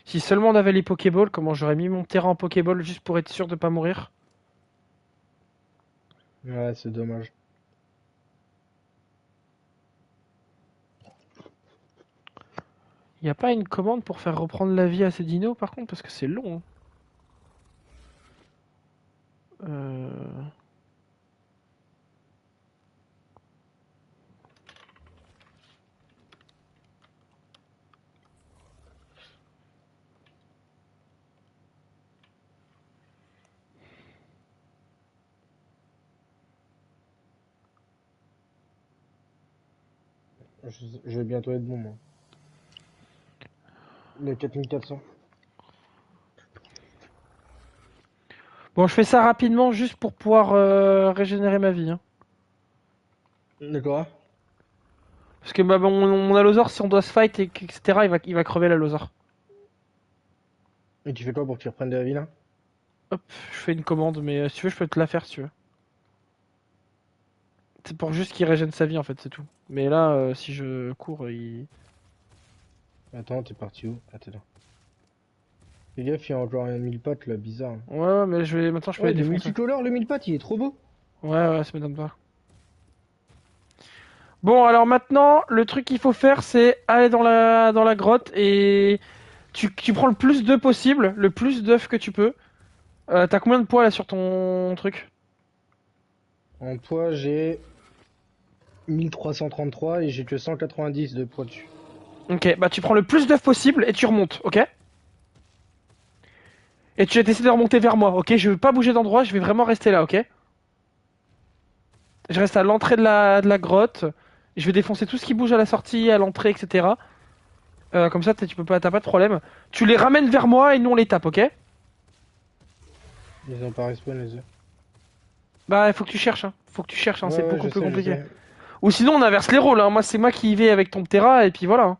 Si seulement on avait les Pokéballs, comment j'aurais mis mon terrain en Pokéball juste pour être sûr de pas mourir. Ouais, c'est dommage. Y a pas une commande pour faire reprendre la vie à ces dinos par contre, parce que c'est long, hein. Euh... Je vais bientôt être bon, moi. Le 4400. Bon, je fais ça rapidement juste pour pouvoir régénérer ma vie, hein. D'accord. Parce que bah, mon Allosaur, si on doit se fight, etc., il va crever l'Allosaur. Et tu fais quoi pour que tu reprennes de la vie, là? Hop, je fais une commande, mais si tu veux, je peux te la faire si tu veux. C'est pour juste qu'il régène sa vie en fait, c'est tout. Mais là, si je cours, il. Attends, t'es parti où? Ah, t'es là. Fais gaffe, il y a encore un mille pattes, là, bizarre. Ouais, ouais, mais maintenant je peux Oh, les il est défoncer. multicolore, le mille pattes, il est trop beau. Ouais, ouais, ça m'étonne pas. Bon, alors maintenant, le truc qu'il faut faire, c'est aller dans la grotte et tu prends le plus d'œufs possible, le plus d'œufs que tu peux. T'as combien de poids là sur ton truc? En poids, j'ai 1333 et j'ai que 190 de poids dessus. Ok, bah tu prends le plus d'œufs possible et tu remontes, ok? Et tu vas essayer de remonter vers moi, ok? Je vais pas bouger d'endroit, je vais vraiment rester là, ok? Je reste à l'entrée de la grotte. Je vais défoncer tout ce qui bouge à la sortie, à l'entrée, etc. Comme ça, tu peux pas, t'as pas de problème. Tu les ramènes vers moi et nous on les tape, ok? Ils ont pas respawn, les œufs. Bah, il faut que tu cherches, hein. Faut que tu cherches, hein. Ouais, C'est ouais, beaucoup plus je compliqué. sais. Ou sinon, on inverse les rôles, hein. Moi, c'est moi qui y vais avec ton Ptera et puis voilà, hein.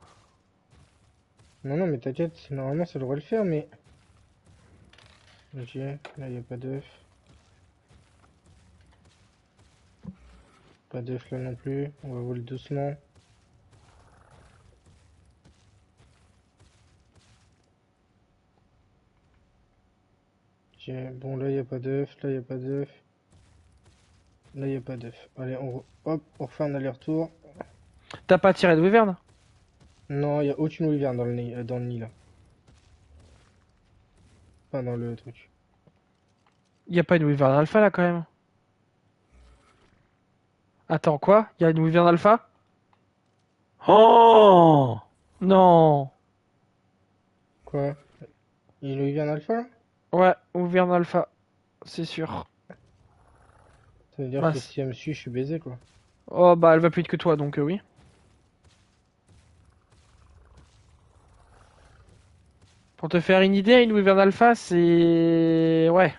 Non, non, mais t'inquiète, normalement, ça devrait le faire, mais... Ok, là, y a pas d'œuf. Pas d'œuf là non plus. On va voler doucement. Ok, bon, là, y a pas d'œuf. Là, y a pas d'œuf. Là, y a pas d'œuf. Allez, hop, on refait un aller-retour. T'as pas tiré de wyvern? Non, y a aucune wyvern dans le nid, là. Pas dans le truc. Y a pas une wyvern alpha là quand même. Attends, quoi? Y a une wyvern alpha? Oh! Non! Quoi? Il lui vient en alpha là? Ouais, Wyvern Alpha, c'est sûr. Ça veut dire Bah, que si elle me suit, je suis baisé quoi. oh bah elle va plus vite que toi donc oui. Pour te faire une idée, une Wyvern Alpha c'est... Ouais,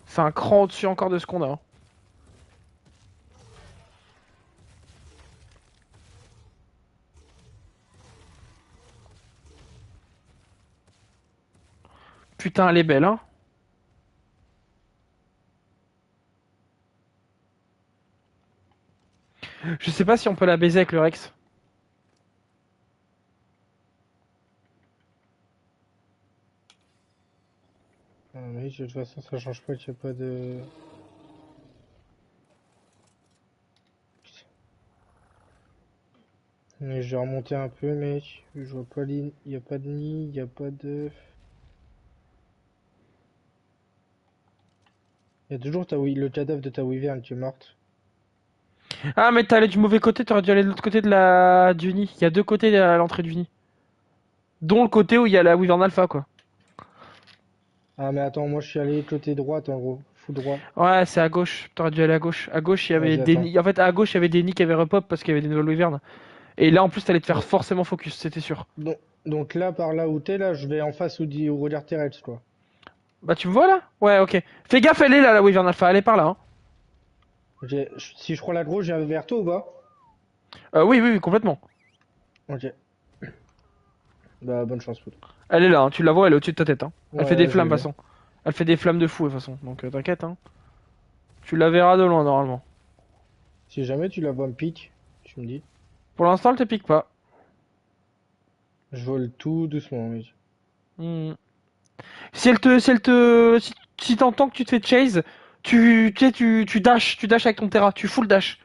c'est un cran au-dessus encore de ce qu'on a, hein. Putain elle est belle hein. Je sais pas si on peut la baiser avec le Rex. Ah, oui, de toute façon, ça change pas qu'il n'y a pas de. Mais je vais remonter un peu, mec. Je vois pas il y a pas de nid, il y a pas de. Il y a toujours le cadavre de ta wyvern qui est morte. Ah mais t'es allé du mauvais côté, t'aurais dû aller de l'autre côté du nid. Il y a deux côtés à l'entrée du nid. Dont le côté où il y a la Wyvern Alpha quoi. Ah, mais attends, moi je suis allé côté droite en gros. Fou droit. Ouais, c'est à gauche. T'aurais dû aller à gauche. À gauche, il y avait Vas-y, des attends. nids. En fait, à gauche, il y avait des nids qui avaient repop parce qu'il y avait des nouvelles wyverns. Et là, en plus, t'allais te faire Donc, forcément focus, c'était sûr. donc, donc là, par là où t'es, là, je vais en face où regarde Terrell, quoi. Bah, tu me vois là? Ouais, ok. Fais gaffe, elle est là, la wyvern alpha. Elle est par là, hein. Si je prends la grosse, j'ai vers toi ou pas? Oui, oui, oui, complètement. Ok. Bah, bonne chance, poudre. Elle est là, hein. Tu la vois, elle est au-dessus de ta tête, hein. Elle Ouais, fait des ouais, je flammes, l'ai de toute vu. façon. Elle fait des flammes de fou, de toute façon. Donc, t'inquiète, hein. Tu la verras de loin, normalement. Si jamais tu la vois me pique, tu me dis. Pour l'instant, elle te pique pas. Je vole tout doucement, mec. Hmm. Si t'entends que tu te fais chase, tu sais, tu dash avec ton Terra. Tu full dash.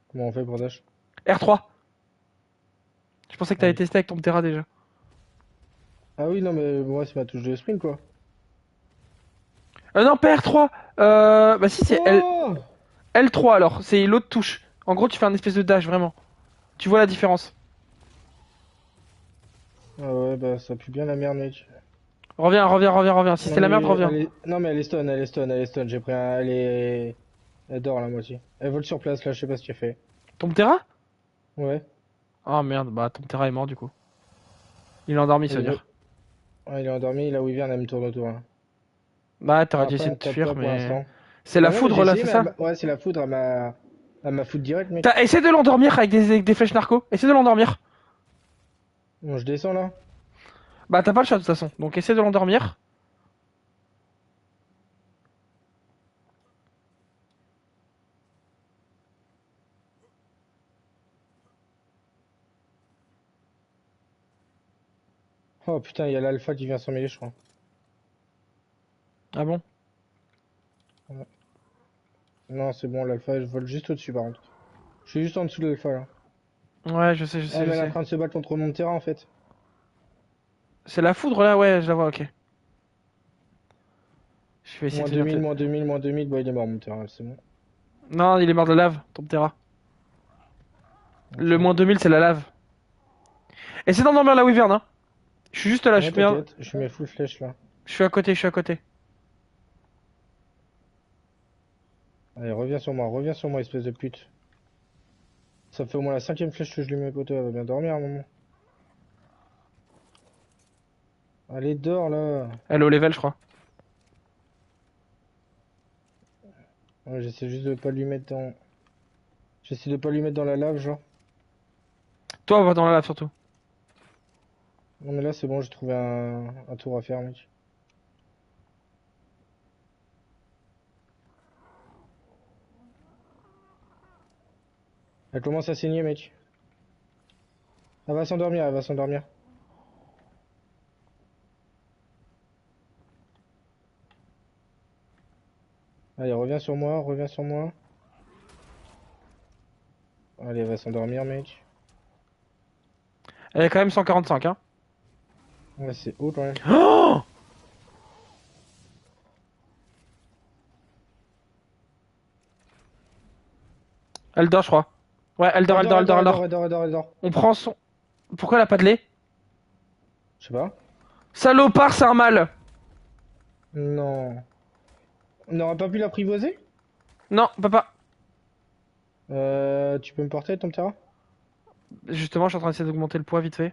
Comment on fait pour dash? R3. Je pensais que Ah t'avais oui. testé avec ton Terra déjà. Ah oui, non, mais moi, c'est ma touche de sprint, quoi. Non, pas R3. Bah si, c'est Oh! L3 alors. C'est l'autre touche. En gros, tu fais un espèce de dash, vraiment. Tu vois la différence. Ah ouais, bah, ça pue bien la merde, mec. Reviens, reviens, reviens, reviens. Si Non, c'est la merde, mais reviens. Non, mais elle est stun, elle est stun, elle est stun. J'ai pris un. Elle dort, la moitié. Elle vole sur place, là, je sais pas ce qu'elle fait. Ton Terra? Ouais. Ah merde, bah ton Terra est mort du coup. Il est endormi, ça Elle veut veut... dire. Ouais, il est endormi, la Wyvern, elle me tourne autour, là. Bah t'aurais dû essayer Après, de te tape pas fuir, pour mais... l'instant. C'est la Bah non, mais j'ai foudre là, essayé, c'est mais ça? ouais, c'est la foudre, elle m'a foudre direct, mec. T'as essayé de l'endormir avec des flèches narco. Essaie de l'endormir. Bon, je descends, là. Bah t'as pas le choix de toute façon. Donc essaie de l'endormir. Oh putain, il y a l'alpha qui vient s'en mêler, je crois. Ah bon? Ouais. Non, c'est bon, l'alpha, je vole juste au-dessus, par contre. Je suis juste en dessous de l'alpha, là. Ouais, je sais, je sais, Ah, je mais elle est en sais. train de se battre contre mon terrain, en fait. C'est la foudre là, ouais, je la vois, ok. Je vais essayer Moins de venir 2000, te... moins 2000, moins 2000, bah il est mort, mon terrain, c'est bon. Non, il est mort de la lave, ton Terra. Le Ok. moins 2000, c'est la lave. Essaie d'endormir la Wyvern, hein. Je suis juste là, Ouais, t'inquiète, je mets full flèche, là. je suis à côté, je suis à côté. Allez, reviens sur moi, espèce de pute. Ça fait au moins la cinquième flèche que je lui mets poteau, elle va bien dormir à un moment. Allez, dors là. Elle est au level, je crois. Ouais, j'essaie juste de pas lui mettre dans. J'essaie de pas lui mettre dans la lave, genre. Toi, on va dans la lave surtout. Non, mais là, c'est bon, j'ai trouvé un tour à faire, mec. Elle commence à saigner, mec. Elle va s'endormir, elle va s'endormir. Allez, reviens sur moi, reviens sur moi. Allez, elle va s'endormir, mec. Elle est quand même 145, hein. Ouais, c'est haut quand même. Oh, elle dort, je crois. Ouais, elle dort, Elle elle dort, dort, elle elle dort, dort, elle elle dort, dort. elle dort, elle dort, elle dort. On prend son... Pourquoi elle a pas de lait? Je sais pas. Salopard, c'est un mâle. Non. On n'aurait pas pu l'apprivoiser? Non, papa. Tu peux me porter, ton terrain? Justement, je suis en train d'essayer d'augmenter le poids vite fait.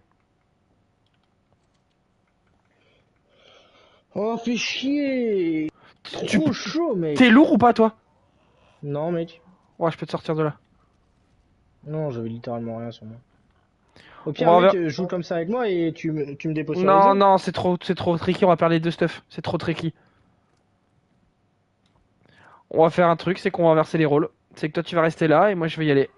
Oh, fais chier! Tu Trop chaud, T'es mec! lourd ou pas, toi? Non, mec. Ouais, je peux te sortir de là. Non, j'avais littéralement rien sur moi. Au On pire, va mec, envers... joue comme ça avec moi et tu me déposes sur les Non, autres. non, c'est trop tricky, on va perdre les deux stuff. C'est trop tricky. On va faire un truc, c'est qu'on va inverser les rôles. C'est que toi, tu vas rester là et moi, je vais y aller.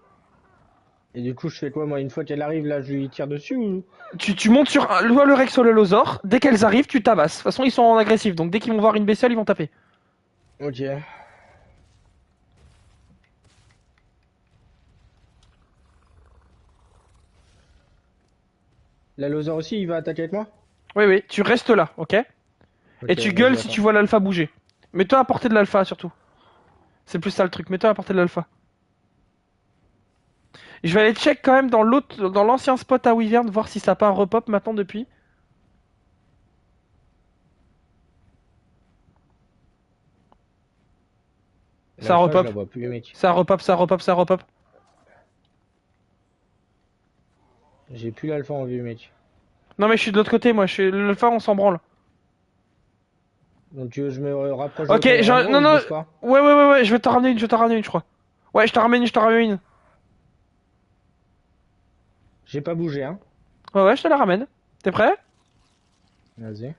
Et du coup, je fais quoi, moi, une fois qu'elle arrive, là, je lui tire dessus ou... Tu montes sur le Rex ou le Lozor. Dès qu'elles arrivent, tu tabasses. De toute façon, ils sont en agressif, donc dès qu'ils vont voir une bestiole, ils vont taper. Ok. La loser aussi, il va attaquer avec moi? Oui, oui, tu restes là, ok? Et Ok, tu vas-y, gueules si tu attends. vois l'alpha bouger. Mets-toi à portée de l'alpha, surtout. C'est plus ça le truc, mets-toi à portée de l'alpha. Je vais aller check quand même dans l'ancien spot à Wyvern, voir si ça a pas un repop maintenant depuis. Ça L'alpha, je la repop, vois plus, mec. ça repop, ça repop, ça repop. J'ai plus l'alpha en vue, mec. Non mais je suis de l'autre côté, moi, je suis l'alpha, on s'en branle. Donc tu veux que je me rapproche de Ok, caméra moi non, ou je non, bouge pas? ouais, je vais t'en ramener une, je crois. Ouais, je t'en ramène une. J'ai pas bougé, hein. Ouais, je te la ramène. T'es prêt? Vas-y.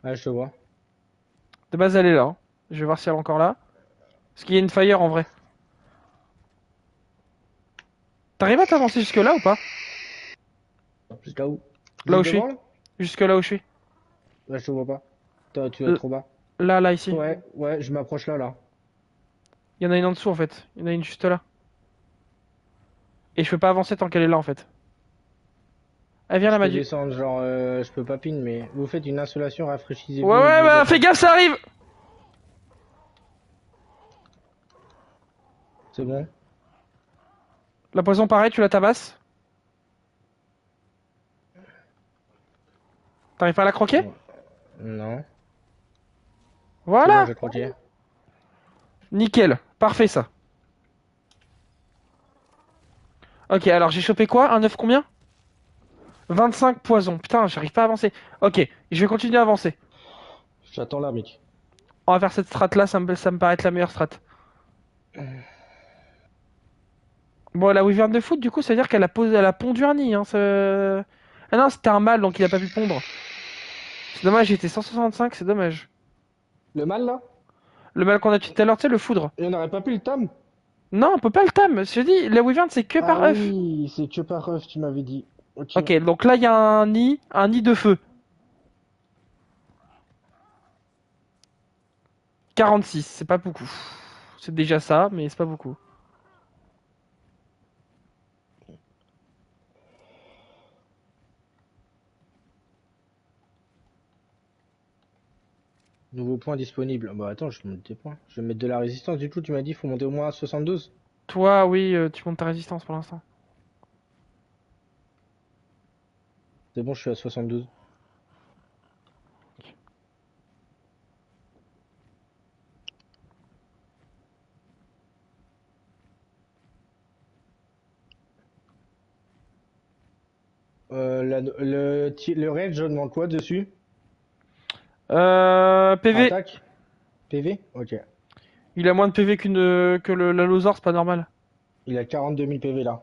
Ah, je te vois. De base, elle est là, hein. Je vais voir si elle est encore là. Parce qu'il y a une fire en vrai. T'arrives à t'avancer jusque là ou pas? Jusqu'à où? Là Juste où je suis. devant, là? Jusque là où je suis. Là, je te vois pas. Toi, tu es L- trop bas. Là, ici. Ouais, ouais, je m'approche là, là. Il y en a une en dessous en fait. Il y en a une juste là. Et je peux pas avancer tant qu'elle est là en fait. Elle vient Je là, peux Madu. descendre, genre, je peux pas pin, mais vous faites une insolation, Ouais, rafraîchissez-vous ouais, bah fais immédiatement. gaffe, ça arrive! C'est bon? La poison, pareil, tu la tabasses. T'arrives pas à la croquer? Ouais. Non. C'est bon, Voilà! j'ai croqué. Nickel. Parfait ça. Ok, alors j'ai chopé quoi? Un œuf combien? 25 poisons. Putain, j'arrive pas à avancer. Ok, je vais continuer à avancer. J'attends là, mec. On va faire cette strat là, ça me paraît être la meilleure strat. Bon, la wyvern de foot, du coup, ça veut dire elle a pondu un nid. Hein, ah non, c'était un mâle, donc il a pas pu pondre. C'est dommage, il était 165, c'est dommage. Le mal, là? Le mâle qu'on a tué tout à l'heure, tu sais, le foudre. Et on aurait pas pu le tam? Non, on peut pas le tam. Je te dis, la wyvern, c'est que Ah par œuf. oui, c'est que par œuf, tu m'avais dit. Ok. Ok, donc là, il y a un nid de feu. 46, c'est pas beaucoup. C'est déjà ça, mais c'est pas beaucoup. Nouveau point disponible. Bah attends, je vais mettre des points. Je vais mettre de la résistance. Du coup, tu m'as dit, faut monter au moins à 72. Toi, oui, tu montes ta résistance pour l'instant. C'est bon, je suis à 72. Le raid, je demande quoi dessus? PV. Attaque? PV? Ok. Il a moins de PV que la Lozor, c'est pas normal. Il a 42 000 PV là.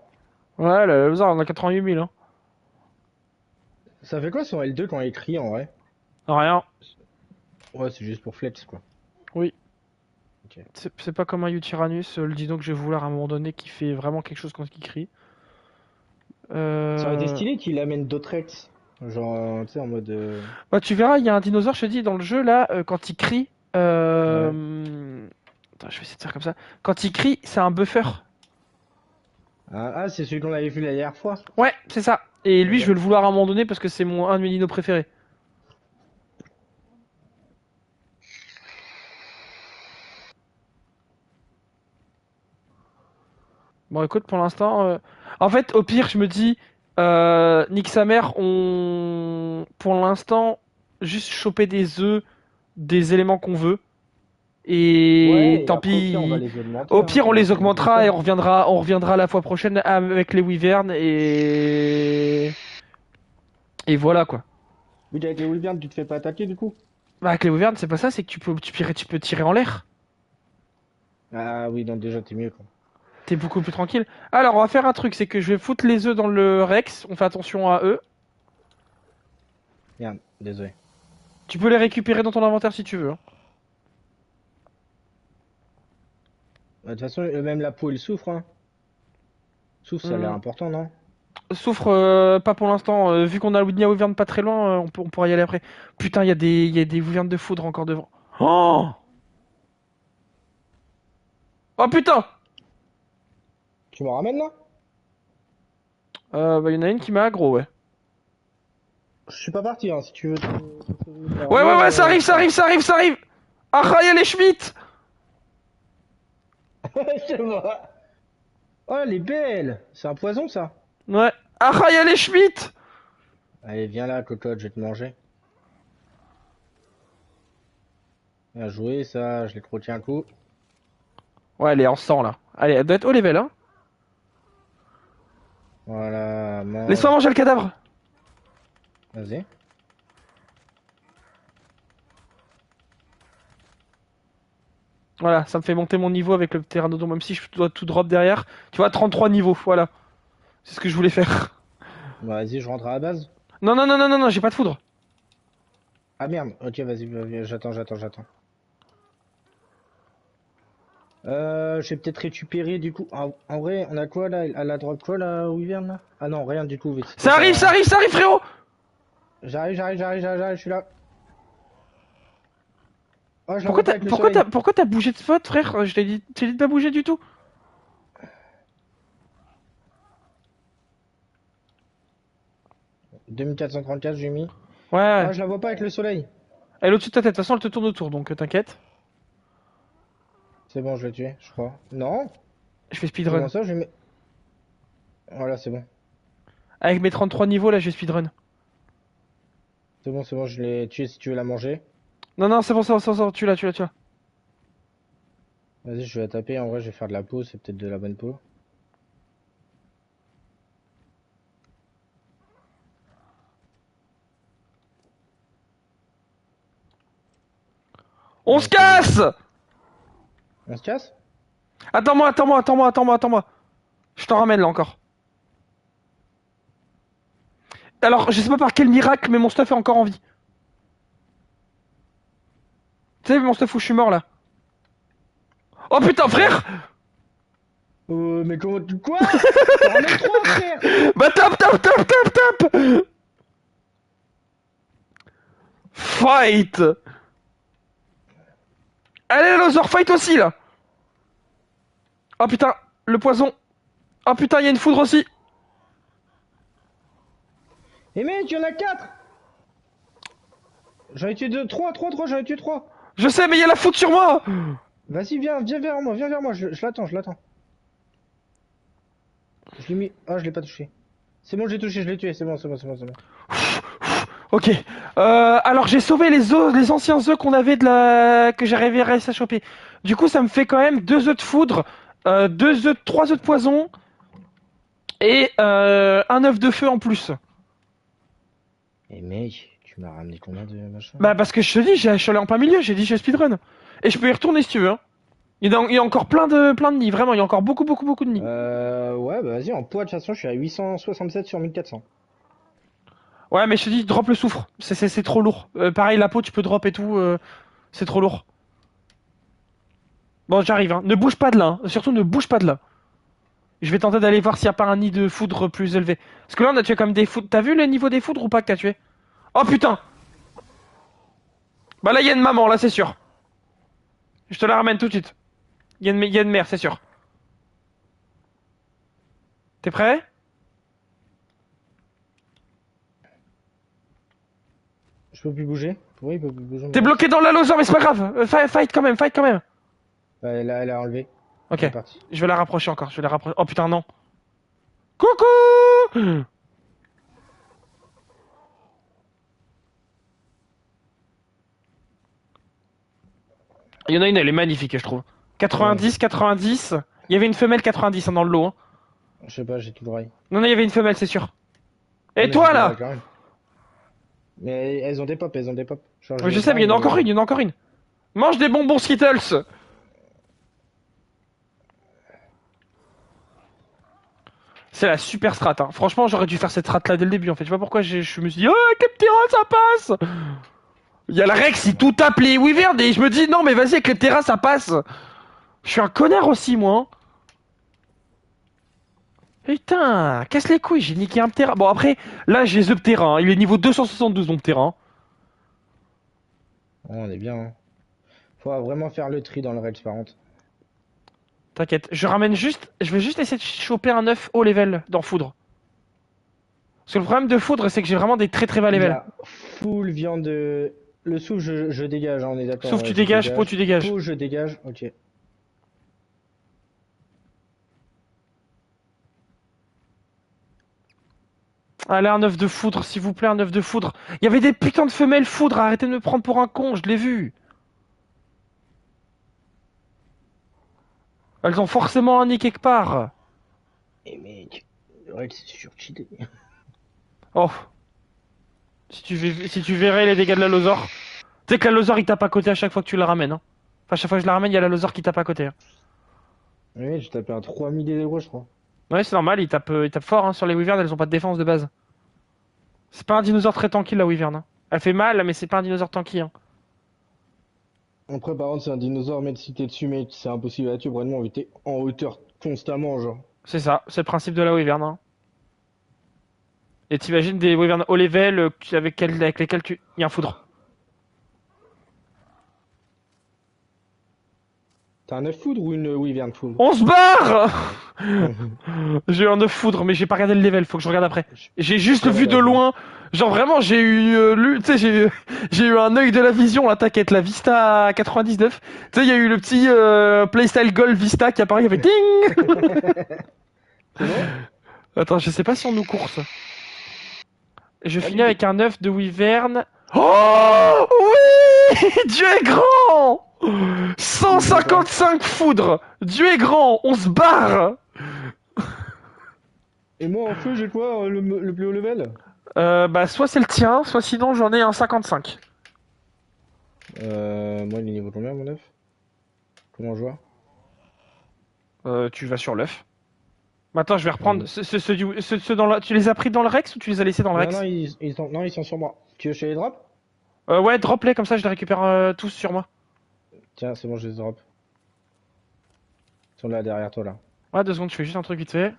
Ouais, la Lozor, on a 88 000, hein. Ça fait quoi son L2 quand il crie en vrai? Rien. Ouais, c'est juste pour flex quoi. Oui. Ok. C'est pas comme un Utyrannus, le dino que je vais vouloir à un moment donné qui fait vraiment quelque chose quand il crie. Ça aurait été Euh... stylé qu'il amène d'autres ex. Genre, tu sais, en mode. Bah, tu verras, il y a un dinosaure, je te dis, dans le jeu, là, quand il crie. Ouais. Attends, je vais essayer de faire comme ça. Quand il crie, c'est un buffer. Ah, c'est celui qu'on avait vu la dernière fois. Ouais, c'est ça. Et lui, je Ok. vais le vouloir à un moment donné parce que c'est un de mes dinos préférés. Bon, écoute, pour l'instant, en fait, au pire, je me dis, nique sa mère, pour l'instant, juste choper des œufs, des éléments qu'on veut, et Ouais, et tant après, au pire, on va pis. les augmenter, Au hein. pire, on On va les se mettre augmentera et nickel. on reviendra la fois prochaine avec les wyverns et voilà quoi. Oui, avec les Wyverns, tu te fais pas attaquer du coup? Bah, avec les wyverns, c'est pas ça, c'est que tu peux tirer en l'air. Ah oui, donc déjà, t'es mieux, quoi. T'es beaucoup plus tranquille. Alors, on va faire un truc, c'est que je vais foutre les œufs dans le Rex. On fait attention à eux. Merde, désolé. Tu peux les récupérer dans ton inventaire si tu veux, hein. Bah, de toute façon, même la peau, il souffre, hein. Souffre, ça a l'air Hmm. important, non? Souffre pas pour l'instant. Vu qu'on a le Nia Wyvern pas très loin, on pourra y aller après. Putain, il y a des Wyverns de foudre encore devant. Oh, oh putain. Tu m'en ramènes là? Bah, y en a une qui m'a aggro, ouais. Je suis pas parti, hein, si tu veux. Alors, Ouais, moi, ouais, ouais, ça arrive, je ça arrive, pars. ça arrive, ça arrive. Ah, y'a les Schmitt. Je vois. Oh, elle est belle! C'est un poison, ça. Ouais. Ah, y'a les Schmitt. Allez, viens là, cocotte, je vais te manger. Bien joué, ça, je l'ai crotté un coup. Ouais, elle est en sang là. Allez, elle doit être haut level, hein. Voilà, Laisse-moi mange. manger le cadavre. Vas-y. Voilà, ça me fait monter mon niveau avec le pteranodon, même si je dois tout drop derrière. Tu vois, 33 niveaux, voilà. C'est ce que je voulais faire. Vas-y, je rentre à la base. Non, non, non, non, non, non, j'ai pas de foudre. Ah merde, ok, vas-y, j'attends. Je vais peut-être récupérer du coup. Ah, en vrai, on a quoi là? À la droite, quoi là, Wyvern là? Ah non, rien du coup, mais c'était Ça arrive, ça pas. arrive, ça arrive, frérot. J'arrive, je suis là. Oh, je la Pourquoi vois pas t'as, avec le pourquoi t'as, soleil. pourquoi t'as bougé de spot, frère? Je t'ai dit de pas bouger du tout. 2434, j'ai mis. Ouais, ouais. Oh, je la vois pas avec le soleil. Elle est au-dessus de ta tête, de toute façon, elle te tourne autour, donc t'inquiète. C'est bon, je l'ai tué, je crois. Non? Je fais Comment speedrun. ça, je mets. Voilà, c'est bon. Avec mes 33 niveaux, là, je vais speedrun. C'est bon, je l'ai tué si tu veux la manger. Non, non, c'est bon, tu l'as, tu l'as, tu l'as. Vas-y, je vais la taper. En vrai, je vais faire de la peau, c'est peut-être de la bonne peau. On Ouais, se c'est bon. casse! On se casse? Attends-moi, attends-moi, attends-moi, attends-moi, attends-moi. Je t'en ramène là encore. Alors, je sais pas par quel miracle, mais mon stuff est encore en vie. Tu sais, mon stuff où je suis mort là. Oh putain, Ouais. frère! Mais comment. Quoi? T'en ramènes trois, frère! Bah, tape, tape, tape, tape, tape! Fight! Allez, Loser, fight aussi là! Oh putain, le poison. Oh putain, il y a une foudre aussi. Eh mec, il y en a quatre! J'en ai tué deux, trois, j'en ai tué trois! Je sais, mais il y a la foudre sur moi! Vas-y, viens vers moi, je l'attends, je l'attends. Je l'ai mis. Ah, je l'ai pas touché. C'est bon, je l'ai touché, je l'ai tué, c'est bon. Ok. Alors j'ai sauvé les anciens œufs qu'on avait que j'arrivais à choper. Du coup, ça me fait quand même 2 œufs de foudre, 3 œufs de poison et un œuf de feu en plus. Eh mec, tu m'as ramené combien de machin? Bah parce que je te dis, je suis allé en plein milieu, j'ai dit je speedrun. Et je peux y retourner si tu veux, hein. Il y a encore plein de nids, vraiment, il y a encore beaucoup, beaucoup, beaucoup de nids. Ouais, bah vas-y, en poids, de toute façon, je suis à 867 sur 1400. Ouais, mais je te dis, drop le soufre, c'est trop lourd. Pareil, la peau, tu peux drop et tout, c'est trop lourd. Bon, j'arrive, hein. Ne bouge pas de là, hein. Surtout ne bouge pas de là. Je vais tenter d'aller voir s'il n'y a pas un nid de foudre plus élevé. Parce que là, on a tué comme des foudres. T'as vu le niveau des foudres ou pas que t'as tué? Oh putain! Bah là, il y a une maman, là, c'est sûr. Je te la ramène tout de suite. Il y a une mère, c'est sûr. T'es prêt? Je peux plus bouger? Oui, il peut plus bouger, mon T'es Rex. bloqué dans la loser, mais c'est pas grave. Fight quand même, fight quand même. Ouais, là, elle a enlevé. Ok, C'est parti. je vais la rapprocher encore, je vais la rapprocher. Oh putain, non. Coucou! Il y en a une, elle est magnifique, je trouve. Ouais, 90, 90. Il y avait une femelle 90 hein, dans le lot. Hein. je sais pas, j'ai tout le rail. Non, non, il y avait une femelle, c'est sûr. Ouais, Et mais j'ai toi tout le rail là? quand même. Mais elles ont des pop, elles ont des pop. Genre, Je j'ai sais, mais il y en a encore drive. une, il y en a encore une. Mange des bonbons Skittles! C'est la super strat. Hein. Franchement, j'aurais dû faire cette strat là dès le début en fait. Je sais pas pourquoi je me suis dit, oh, avec les petits rats, ça passe! Il y a le Rex, il tout tape les Wyverns et je me dis, non, mais vas-y, avec les terrains, ça passe! Je suis un connard aussi, moi. Hein. Putain, casse les couilles, j'ai niqué un Ptera. Bon, après, là, j'ai The Ptera. Hein. Il est niveau 272, mon Ptera. Oh, on est bien. Hein. Faut vraiment faire le tri dans le raid par contre. T'inquiète, je ramène juste. Je vais juste essayer de choper un œuf haut level dans Foudre. Parce que le problème de Foudre, c'est que j'ai vraiment des très très bas Il y level. a full viande de... Le souffle, je dégage, hein, on est d'accord. Sauf Ouais, tu je dégages, pot dégage. tu dégages. Peau, je dégage, ok. Allez, un œuf de foudre, s'il vous plaît, un œuf de foudre. Il y avait des putains de femelles foudre, arrêtez de me prendre pour un con, je l'ai vu. Elles ont forcément un nid quelque part. Et mec, le raid c'est surcheaté. Oh, si tu verrais les dégâts de la Lozor. Tu sais que la Lozor il tape à côté à chaque fois que tu la ramènes. Hein. Enfin, à chaque fois que je la ramène, il y a la Lozor qui tape à côté. Hein. Oui, j'ai tapé un 3000 € je crois. Ouais, c'est normal, il tape fort hein, sur les Wyverns, elles ont pas de défense de base. C'est pas un dinosaure très tanky la Wyvern. Hein. Elle fait mal, mais c'est pas un dinosaure tanky. Hein. Après, par contre, c'est un dinosaure, mais si t'es dessus, mec, c'est impossible à tuer. Vraiment, t'es en hauteur constamment, genre. C'est ça, c'est le principe de la Wyvern. Hein. Et t'imagines des Wyverns haut level avec lesquels tu. Il y a un foudre. T'as un œuf foudre ou une wyvern foudre? On se barre. J'ai eu un œuf foudre, mais j'ai pas regardé le level, faut que je regarde après. J'ai juste Ouais, vu de vas-y. loin. Genre vraiment, j'ai eu, tu sais, j'ai eu un œil de la vision, la taquette, la Vista 99. Tu sais, il y a eu le petit Playstyle Gold Vista qui apparaît, il y avait ding. C'est bon? Attends, je sais pas si on nous course. Je finis du avec un œuf de Wyvern. Oh oui, Dieu est grand. 155 foudres. Dieu est grand. On se barre. Et moi, en feu, j'ai quoi, le plus haut level? Bah soit c'est le tien, soit sinon j'en ai un 55. Moi, il est niveau combien, mon œuf? Comment je vois? Tu vas sur l'œuf. Maintenant je vais reprendre ceux dans la... Tu les as pris dans le Rex ou tu les as laissés dans le Non, Rex? non, non, ils sont sur moi. Tu veux que je te les drop? Ouais, drop-les comme ça je les récupère tous sur moi. Tiens, c'est bon, je les drop. Ils sont là, derrière toi, là. Ouais, 2 secondes, je fais juste un truc vite fait.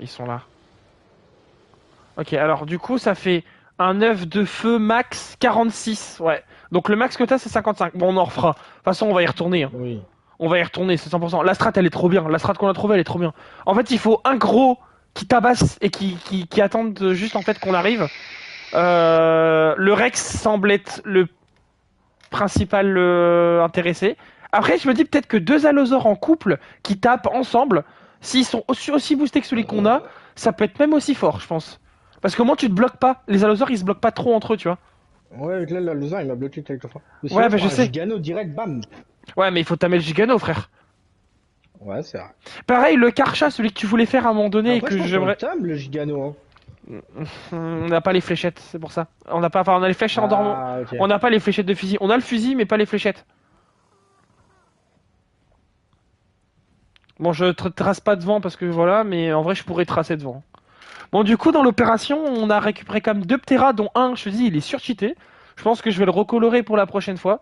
Ils sont là. Ok, alors du coup ça fait un œuf de feu max 46. Ouais. Donc le max que t'as c'est 55. Bon on en refera. De toute façon on va y retourner. Hein. Oui. On va y retourner, c'est 100%. La strat, elle est trop bien. La strat qu'on a trouvée, elle est trop bien. En fait, il faut un gros qui tabasse et qui attende juste en fait qu'on arrive. Le Rex semble être le principal intéressé. Après, je me dis peut-être que deux allosaures en couple qui tapent ensemble, s'ils sont aussi boostés que celui qu'on a, ça peut être même aussi fort, je pense. Parce que moi, tu te bloques pas. Les allosaures, ils se bloquent pas trop entre eux, tu vois. Ouais, avec là, le loser, il m'a bloqué quelques fois. Ou Ouais, sinon, bah je je prends un sais. Gigano direct, bam! Ouais, mais il faut tamer le Gigano, frère. Ouais, c'est vrai. Pareil, le Karcha, celui que tu voulais faire à un moment donné et Après, je que pense qu'on le j'aimerais. tame, le Gigano, hein. On n'a pas les fléchettes, c'est pour ça. On n'a pas, enfin, on a les flèches en dormant. Ah, ok. On n'a pas les fléchettes de fusil. On a le fusil, mais pas les fléchettes. Bon, je trace pas devant parce que voilà, mais en vrai, je pourrais tracer devant. Bon, du coup, dans l'opération, on a récupéré quand même 2 Ptera, dont un, je te dis, il est surcheaté. Je pense que je vais le recolorer pour la prochaine fois.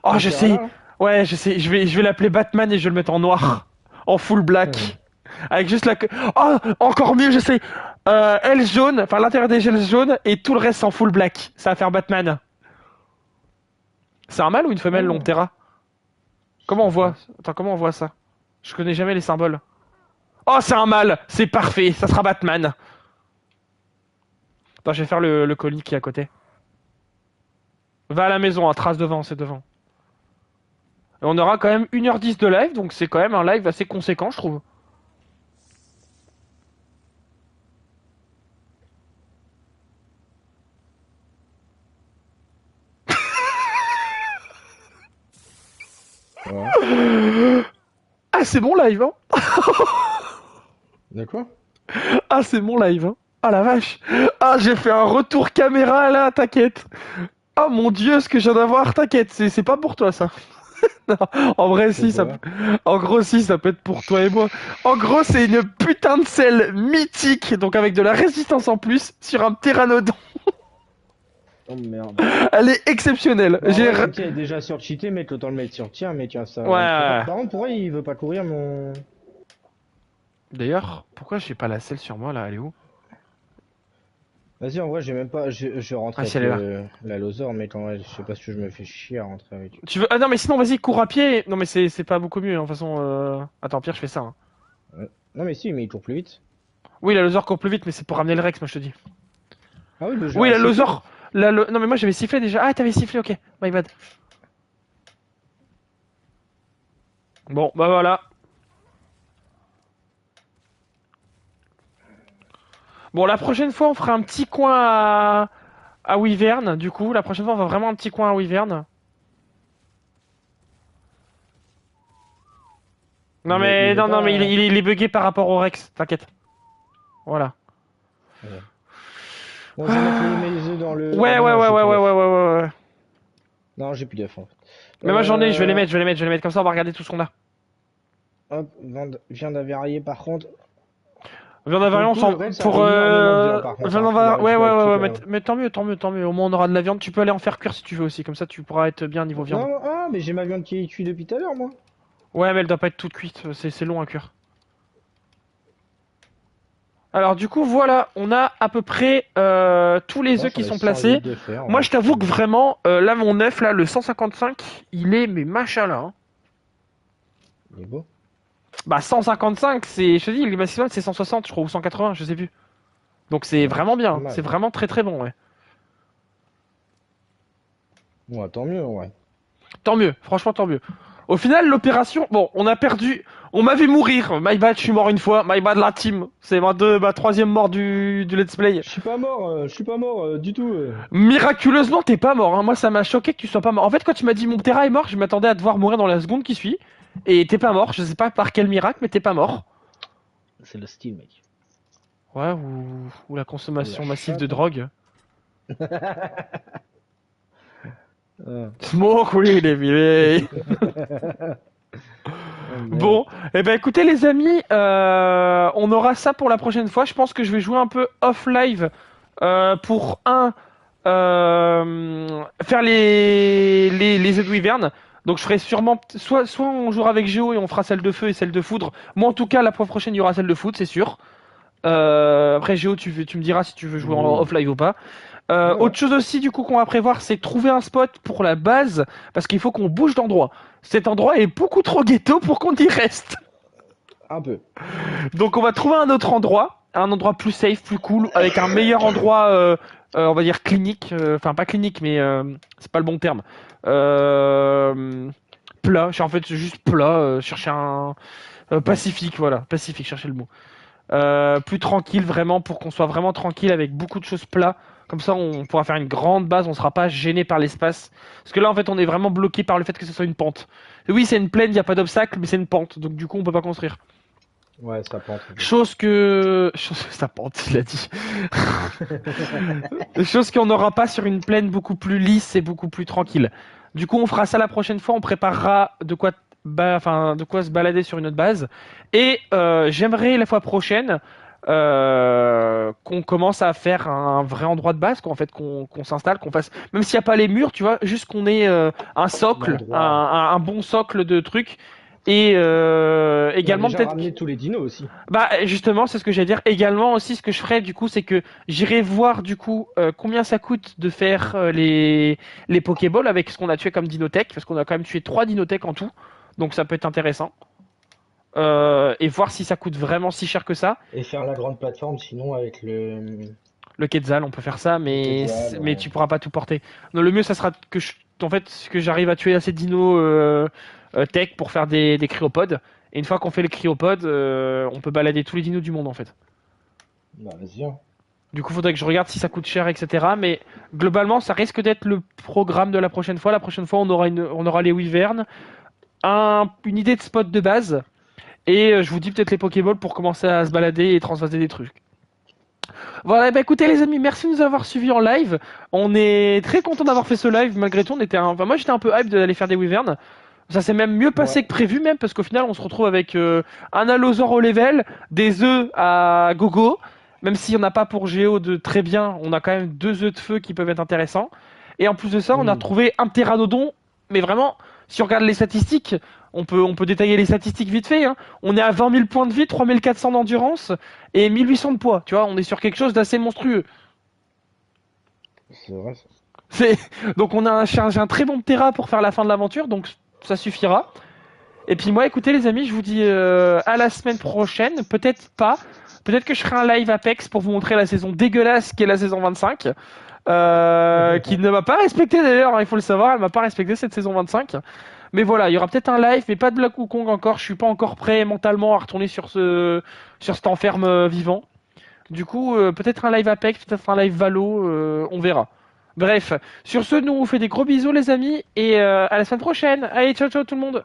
Oh, je Ptera, sais. là? Ouais, je sais. Je vais l'appeler Batman et je vais le mettre en noir, en full black, avec juste la. Oh, encore mieux, je sais. Ailes jaunes, enfin l'intérieur des ailes jaunes et tout le reste en full black. Ça va faire Batman. C'est un mâle ou une femelle, Oh, Longterra? Comment on voit? Attends, comment on voit ça? Je connais jamais les symboles. Oh, c'est un mâle! C'est parfait, ça sera Batman. Attends, je vais faire le colis qui est à côté. Va à la maison, hein, trace devant, c'est devant. Et on aura quand même 1h10 de live, donc c'est quand même un live assez conséquent, je trouve. Ouais. Ah, c'est mon live, hein. De quoi? Ah, c'est mon live, hein. Ah la vache. Ah, j'ai fait un retour caméra là, t'inquiète. Ah mon dieu, ce que je viens d'avoir, t'inquiète, c'est pas pour toi ça. Non, en vrai, si, ça, Pourquoi? en gros, si, ça peut être pour toi et moi. En gros, c'est une putain de selle mythique, donc avec de la résistance en plus, sur un pteranodon. Oh merde. Elle est exceptionnelle. Bon, en J'ai... vrai, le tien est déjà surcheaté, mec, autant le mettre sur tien, mais tiens, ça. Ouais, ouais. Par contre, pourquoi il veut pas courir, mon. D'ailleurs, pourquoi j'ai pas la selle sur moi là? Elle est où? Vas-y, en vrai, j'ai même pas. Je rentre Ah, si, avec elle est là. la Lozor, mec, en vrai, je sais pas si je me fais chier à rentrer avec. Tu veux... Ah non, mais sinon, vas-y, cours à pied. Non, mais c'est pas beaucoup mieux, hein, de toute façon. Attends, pire, je fais ça, hein. Ouais. Non, mais si, mais il court plus vite. Oui, la loser court plus vite, mais c'est pour ramener le Rex, moi je te dis. Ah oui, le jeu Oui, a la sifflé. loser. Non, mais moi j'avais sifflé déjà. Ah, t'avais sifflé, ok. My bad. Bon, bah voilà. Bon, la prochaine fois, on fera un petit coin à Wyvern, du coup. La prochaine fois, on va vraiment un petit coin à Wyvern. Non, Il mais, veut non, mais pas. il est bugué par rapport au Rex, t'inquiète. Voilà. Ouais. Bon, je vais mettre mes œufs dans le. Ah Ouais, bah ouais, non, ouais, j'ai ouais, plus ouais, ouais, d'œufs. ouais, ouais, ouais. Non, j'ai plus d'œufs en fait. Mais moi j'en ai, je vais les Euh. mettre, je vais les mettre, je vais les mettre. Comme ça, on va regarder tout ce qu'on a. Hop, viande avariée par contre. Viande Pour le avariée, coup, le raid, ça fait pour énormément de viande par contre, viande hein. Il avariée, arrive ouais, pas ouais, avec ouais, tout ouais, quand même. mais tant mieux, tant mieux, tant mieux. Au moins on aura de la viande. Tu peux aller en faire cuire si tu veux aussi. Comme ça, tu pourras être bien niveau viande. Non, ah, mais j'ai ma viande qui est cuite depuis tout à l'heure, moi. Ouais, mais elle doit pas être toute cuite. C'est long à cuire. Alors du coup, voilà, on a à peu près tous les Non, œufs qui j'en ai sont 108 placés. de fer, Moi, ouais, je c'est très t'avoue que bien. vraiment, là, mon œuf, là, le 155, il est mais machin là, hein. Il est beau. Bah 155, c'est, je te dis, le maximum c'est 160, je crois, ou 180, je sais plus. Donc c'est Ouais, vraiment c'est pas bien, c'est mal. vraiment très très bon, ouais. Ouais, tant mieux, ouais. Tant mieux, franchement tant mieux. Au final, l'opération, bon, on a perdu, on m'a vu mourir. My bad, je suis mort une fois. My bad, la team. C'est ma troisième mort du let's play. Je suis pas mort du tout. Miraculeusement, t'es pas mort, hein. Moi, ça m'a choqué que tu sois pas mort. En fait, quand tu m'as dit mon Terra est mort, je m'attendais à devoir mourir dans la seconde qui suit. Et t'es pas mort. Je sais pas par quel miracle, mais t'es pas mort. C'est le style, mec. Ouais, ou la Ou la consommation massive de chatte. drogue. Ah. Smoke, oui, les filets. Oh, merde. Bon, eh ben écoutez les amis, on aura ça pour la prochaine fois. Je pense que je vais jouer un peu off live pour faire les œufs de Wyvern. Donc je ferai sûrement soit on jouera avec Géo et on fera celle de feu et celle de foudre. Moi en tout cas la fois prochaine il y aura celle de foudre, c'est sûr. Après Géo tu me diras si tu veux jouer en Oui. off live ou pas. Ouais, ouais. Autre chose aussi du coup qu'on va prévoir, c'est trouver un spot pour la base, parce qu'il faut qu'on bouge d'endroit. Cet endroit est beaucoup trop ghetto pour qu'on y reste. Un peu. Donc on va trouver un endroit plus safe, plus cool, avec un meilleur endroit, on va dire clinique, enfin pas clinique, mais c'est pas le bon terme. Plat, en fait juste plat, chercher un pacifique, voilà, pacifique, chercher le mot. Plus tranquille vraiment pour qu'on soit vraiment tranquille avec beaucoup de choses plats. Comme ça, on pourra faire une grande base, on sera pas gêné par l'espace. Parce que là, en fait, on est vraiment bloqué par le fait que ce soit une pente. Oui, c'est une plaine, il n'y a pas d'obstacle, mais c'est une pente. Donc du coup, on peut pas construire. Ouais, ça pente. Ça pente, il a dit. Chose qu'on n'aura pas sur une plaine beaucoup plus lisse et beaucoup plus tranquille. Du coup, on fera ça la prochaine fois. On préparera de quoi se balader sur une autre base. Et j'aimerais la fois prochaine qu'on commence à faire un vrai endroit de base, qu'en fait qu'on s'installe, qu'on fasse, même s'il n'y a pas les murs, tu vois, juste qu'on ait un socle, L'endroit. un bon socle de trucs. Et On a également déjà peut-être ramené tous les dinos aussi. bah justement, c'est ce que j'allais dire. Également aussi, ce que je ferais du coup, c'est que j'irai voir du coup combien ça coûte de faire les Pokéballs avec ce qu'on a tué comme Dinotech, parce qu'on a quand même tué 3 Dinotech en tout, donc ça peut être intéressant. Et voir si ça coûte vraiment si cher que ça. Et faire la grande plateforme, sinon, avec le Le Quetzal, on peut faire ça, Quetzal, mais ouais. tu pourras pas tout porter. Non, le mieux, ça sera que en fait que j'arrive à tuer assez de dinos tech pour faire des cryopodes. Et une fois qu'on fait les cryopodes, on peut balader tous les dinos du monde en fait. Bah, vas-y, hein. Du coup, faudrait que je regarde si ça coûte cher, etc. Mais globalement, ça risque d'être le programme de la prochaine fois. La prochaine fois, on aura les wyverns, une idée de spot de base. Et je vous dis peut-être les Pokéballs pour commencer à se balader et transvaser des trucs. Voilà, bah écoutez les amis, merci de nous avoir suivis en live. On est très content d'avoir fait ce live malgré tout. Enfin, moi j'étais un peu hype d'aller faire des wyverns. Ça s'est même mieux passé Ouais. que prévu même parce qu'au final on se retrouve avec un allosaure au level, des œufs à gogo. Même s'il n'y en a pas pour Géo de très bien, on a quand même 2 œufs de feu qui peuvent être intéressants. Et en plus de ça, on a Mm. trouvé un pteranodon. Mais vraiment, si on regarde les statistiques, on peut détailler les statistiques vite fait, hein. On est à 20 000 points de vie, 3 400 d'endurance et 1 800 de poids. Tu vois, on est sur quelque chose d'assez monstrueux. C'est vrai, ça. C'est... Donc on a j'ai un très bon Terra pour faire la fin de l'aventure, donc ça suffira. Et puis moi, écoutez les amis, je vous dis à la semaine prochaine. Peut-être pas. Peut-être que je ferai un live Apex pour vous montrer la saison dégueulasse qui est la saison 25. Qui ne m'a pas respecté d'ailleurs, hein, il faut le savoir, elle m'a pas respecté cette saison 25. Mais voilà, il y aura peut-être un live, mais pas de Black Wukong encore. Je suis pas encore prêt mentalement à retourner sur cet enferme vivant. Du coup, peut-être un live Apex, peut-être un live Valo, on verra. Bref, sur ce, nous on vous fait des gros bisous les amis et à la semaine prochaine. Allez, ciao ciao tout le monde.